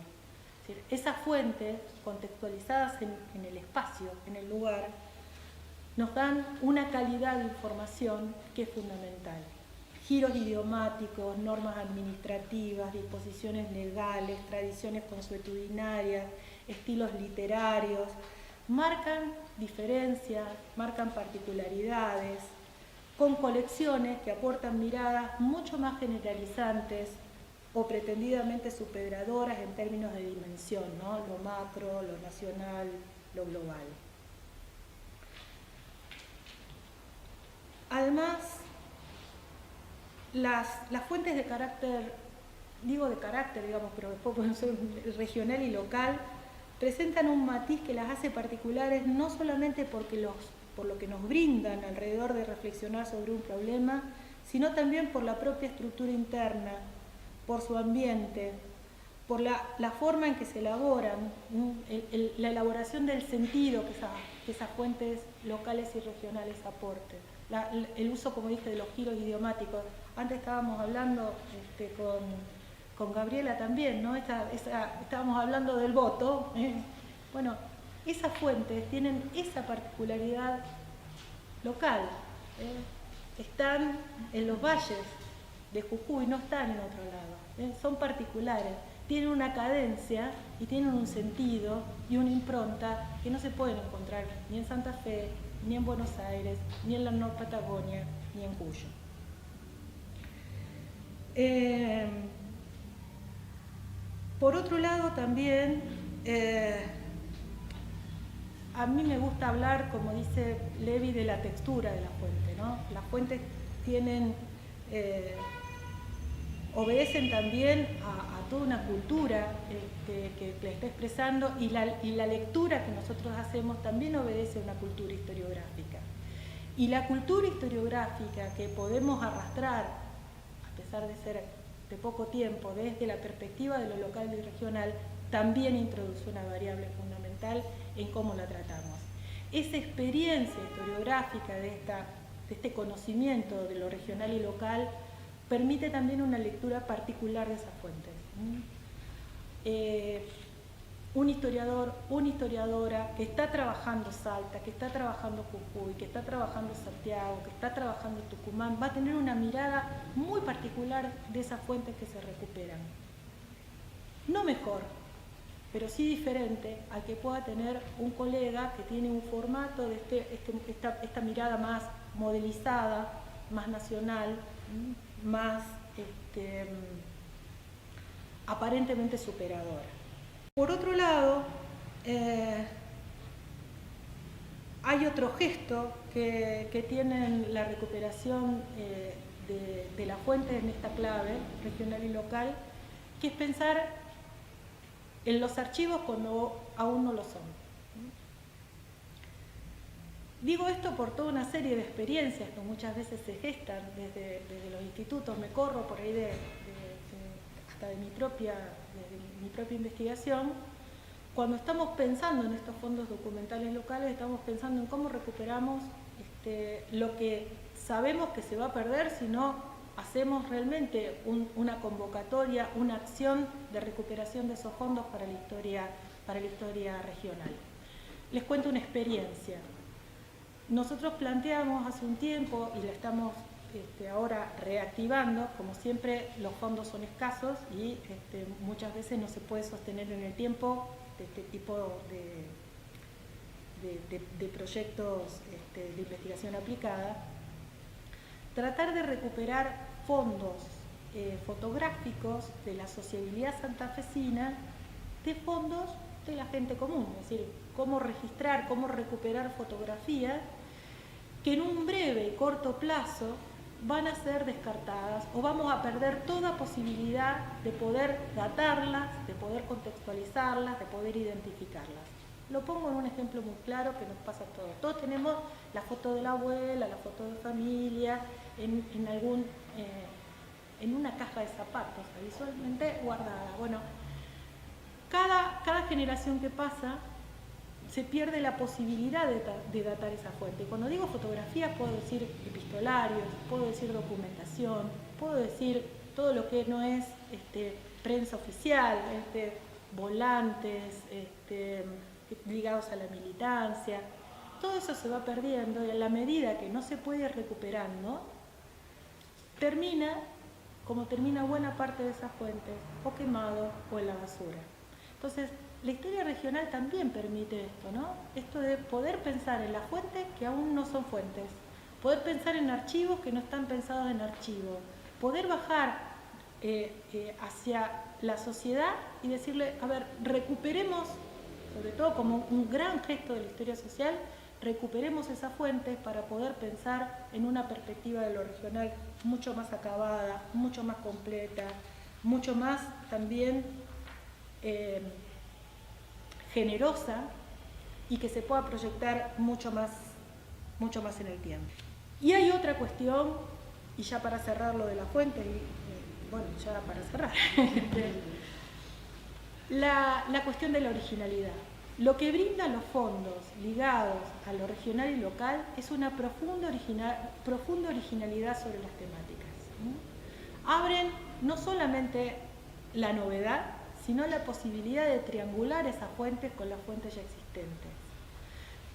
Es decir, esas fuentes contextualizadas en el espacio, en el lugar, nos dan una calidad de información que es fundamental. Giros idiomáticos, normas administrativas, disposiciones legales, tradiciones consuetudinarias, estilos literarios, marcan diferencias, marcan particularidades, con colecciones que aportan miradas mucho más generalizantes o pretendidamente superadoras en términos de dimensión, ¿no? Lo macro, lo nacional, lo global. Además, las fuentes de carácter, digamos, pero después pueden ser regional y local, presentan un matiz que las hace particulares no solamente por lo que nos brindan alrededor de reflexionar sobre un problema, sino también por la propia estructura interna, por su ambiente, por la forma en que se elaboran, la elaboración del sentido que esas fuentes locales y regionales aporten. El uso, como dije, de los giros idiomáticos. Antes estábamos hablando con Gabriela también, ¿no? Estábamos hablando del voto. Bueno, esas fuentes tienen esa particularidad local. Están en los valles de Jujuy, no están en otro lado. Son particulares, tienen una cadencia y tienen un sentido y una impronta que no se pueden encontrar ni en Santa Fe, ni en Buenos Aires, ni en la Nor Patagonia, ni en Cuyo. Por otro lado también, a mí me gusta hablar, como dice Levi, de la textura de la fuente, ¿no? Las fuentes obedecen también a toda una cultura que le está expresando y la lectura que nosotros hacemos también obedece a una cultura historiográfica. Y la cultura historiográfica que podemos arrastrar, a pesar de ser de poco tiempo, desde la perspectiva de lo local y regional, también introduce una variable fundamental en cómo la tratamos. Esa experiencia historiográfica de este conocimiento de lo regional y local permite también una lectura particular de esas fuentes. Un historiador, una historiadora que está trabajando Salta, que está trabajando Jujuy, que está trabajando Santiago, que está trabajando Tucumán, va a tener una mirada muy particular de esas fuentes que se recuperan. No mejor, pero sí diferente al que pueda tener un colega que tiene un formato de esta mirada más modelizada, más nacional, más aparentemente superadora. Por otro lado, hay otro gesto que tienen la recuperación de la fuente en esta clave regional y local, que es pensar en los archivos cuando aún no lo son. Digo esto por toda una serie de experiencias que muchas veces se gestan desde los institutos. Me corro por ahí hasta de mi propia investigación. Cuando estamos pensando en estos fondos documentales locales, estamos pensando en cómo recuperamos lo que sabemos que se va a perder si no hacemos realmente una convocatoria, una acción de recuperación de esos fondos para la historia regional. Les cuento una experiencia. Nosotros planteamos hace un tiempo y la estamos ahora reactivando. Como siempre, los fondos son escasos y muchas veces no se puede sostener en el tiempo este tipo de proyectos de investigación aplicada, tratar de recuperar fondos fotográficos de la sociabilidad santafesina de fondos de la gente común, es decir, cómo registrar, cómo recuperar fotografías que en un breve y corto plazo van a ser descartadas o vamos a perder toda posibilidad de poder datarlas, de poder contextualizarlas, de poder identificarlas. Lo pongo en un ejemplo muy claro que nos pasa a todos. Todos tenemos la foto de la abuela, la foto de familia, en una caja de zapatos, visualmente guardada. Bueno, cada generación que pasa se pierde la posibilidad de datar esa fuente. Y cuando digo fotografías puedo decir epistolarios, puedo decir documentación, puedo decir todo lo que no es prensa oficial, volantes ligados a la militancia. Todo eso se va perdiendo y a la medida que no se puede ir recuperando, termina como termina buena parte de esas fuentes, o quemado o en la basura. Entonces, la historia regional también permite esto, ¿no? Esto de poder pensar en las fuentes que aún no son fuentes, poder pensar en archivos que no están pensados en archivos, poder bajar hacia la sociedad y decirle, a ver, recuperemos, sobre todo como un gran gesto de la historia social, recuperemos esas fuentes para poder pensar en una perspectiva de lo regional mucho más acabada, mucho más completa, mucho más también generosa y que se pueda proyectar mucho más en el tiempo. Y hay otra cuestión, y ya para cerrar lo de la fuente, bueno, ya para cerrar, la cuestión de la originalidad. Lo que brindan los fondos ligados a lo regional y local es una profunda originalidad sobre las temáticas. Abren no solamente la novedad, sino la posibilidad de triangular esas fuentes con las fuentes ya existentes.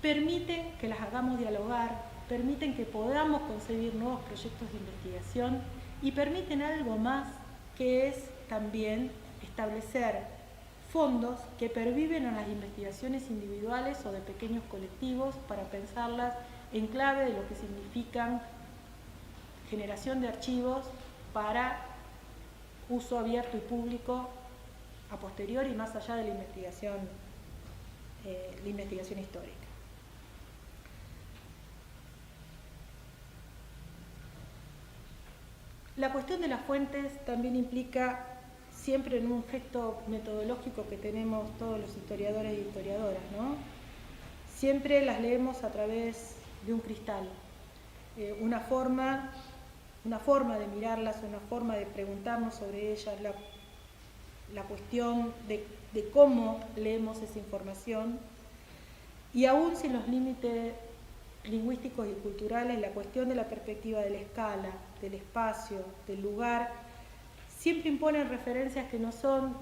Permiten que las hagamos dialogar, permiten que podamos concebir nuevos proyectos de investigación y permiten algo más, que es también establecer fondos que perviven en las investigaciones individuales o de pequeños colectivos para pensarlas en clave de lo que significan generación de archivos para uso abierto y público a posteriori y más allá de la investigación histórica. La cuestión de las fuentes también implica, siempre en un gesto metodológico que tenemos todos los historiadores y historiadoras, ¿no? Siempre las leemos a través de un cristal, una forma de mirarlas, una forma de preguntarnos sobre ellas, la cuestión de cómo leemos esa información, y aún sin los límites lingüísticos y culturales, la cuestión de la perspectiva de la escala, del espacio, del lugar, siempre imponen referencias que no son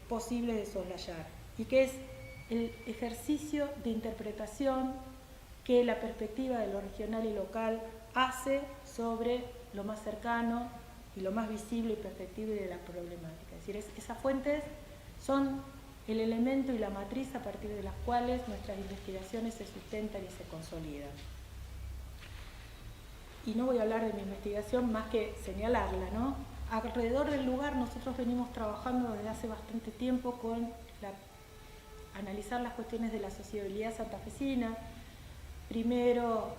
posibles de soslayar, y que es el ejercicio de interpretación que la perspectiva de lo regional y local hace sobre lo más cercano y lo más visible y perceptible de la problemática. Es decir, esas fuentes son el elemento y la matriz a partir de las cuales nuestras investigaciones se sustentan y se consolidan. Y no voy a hablar de mi investigación más que señalarla, ¿no? Alrededor del lugar nosotros venimos trabajando desde hace bastante tiempo con analizar las cuestiones de la sociabilidad santafesina, primero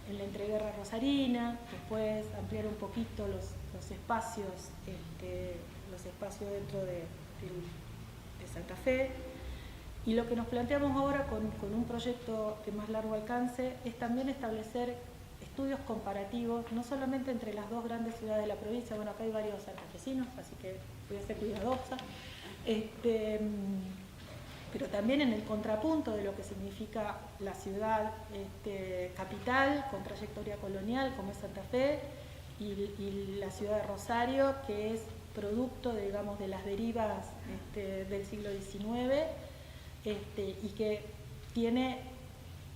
en la entreguerra rosarina, después ampliar un poquito los espacios dentro de Santa Fe, y lo que nos planteamos ahora con un proyecto de más largo alcance es también establecer estudios comparativos, no solamente entre las dos grandes ciudades de la provincia, bueno, acá hay varios santafesinos, así que voy a ser cuidadosa, pero también en el contrapunto de lo que significa la ciudad capital con trayectoria colonial como es Santa Fe y la ciudad de Rosario, que es producto, digamos, de las derivas del siglo XIX y que tiene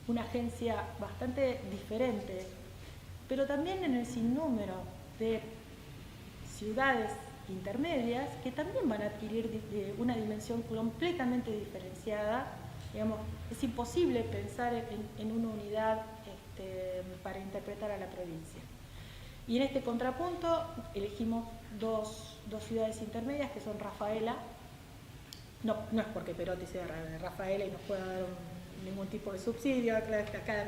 una agencia bastante diferente, pero también en el sinnúmero de ciudades intermedias que también van a adquirir una dimensión completamente diferenciada Digamos, es imposible pensar en una unidad para interpretar a la provincia. Y en este contrapunto elegimos dos ciudades intermedias que son Rafaela. No es porque Perotti sea de Rafaela y nos pueda dar ningún tipo de subsidio, acá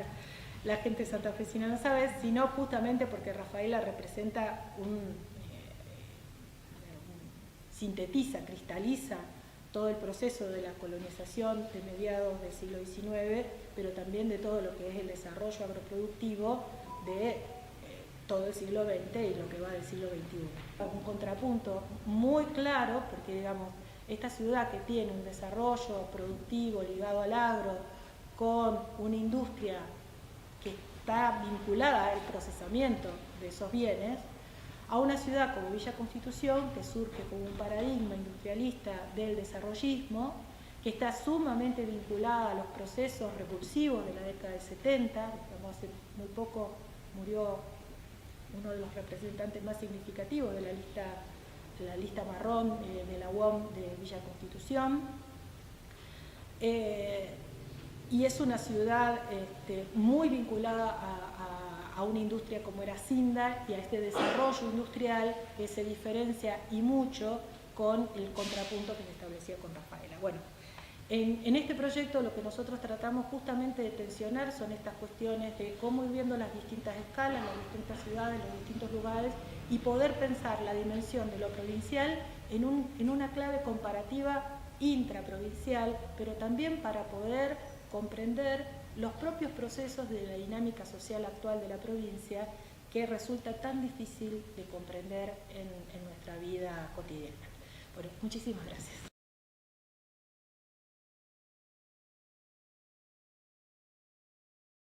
la gente santafesina no sabe, sino justamente porque Rafaela representa sintetiza, cristaliza todo el proceso de la colonización de mediados del siglo XIX, pero también de todo lo que es el desarrollo agroproductivo de todo el siglo XX y lo que va del siglo XXI. Un contrapunto muy claro, porque digamos, esta ciudad que tiene un desarrollo productivo ligado al agro, con una industria que está vinculada al procesamiento de esos bienes, a una ciudad como Villa Constitución, que surge como un paradigma industrialista del desarrollismo, que está sumamente vinculada a los procesos repulsivos de la década del 70, como hace muy poco murió uno de los representantes más significativos de la lista marrón de la UOM de Villa Constitución. Y es una ciudad muy vinculada a una industria como era Cinda y a este desarrollo industrial que se diferencia y mucho con el contrapunto que se establecía con Rafaela. Bueno, en este proyecto lo que nosotros tratamos justamente de tensionar son estas cuestiones de cómo ir viendo las distintas escalas, las distintas ciudades, los distintos lugares y poder pensar la dimensión de lo provincial en una clave comparativa intraprovincial, pero también para poder comprender los propios procesos de la dinámica social actual de la provincia que resulta tan difícil de comprender en nuestra vida cotidiana. Bueno, muchísimas gracias.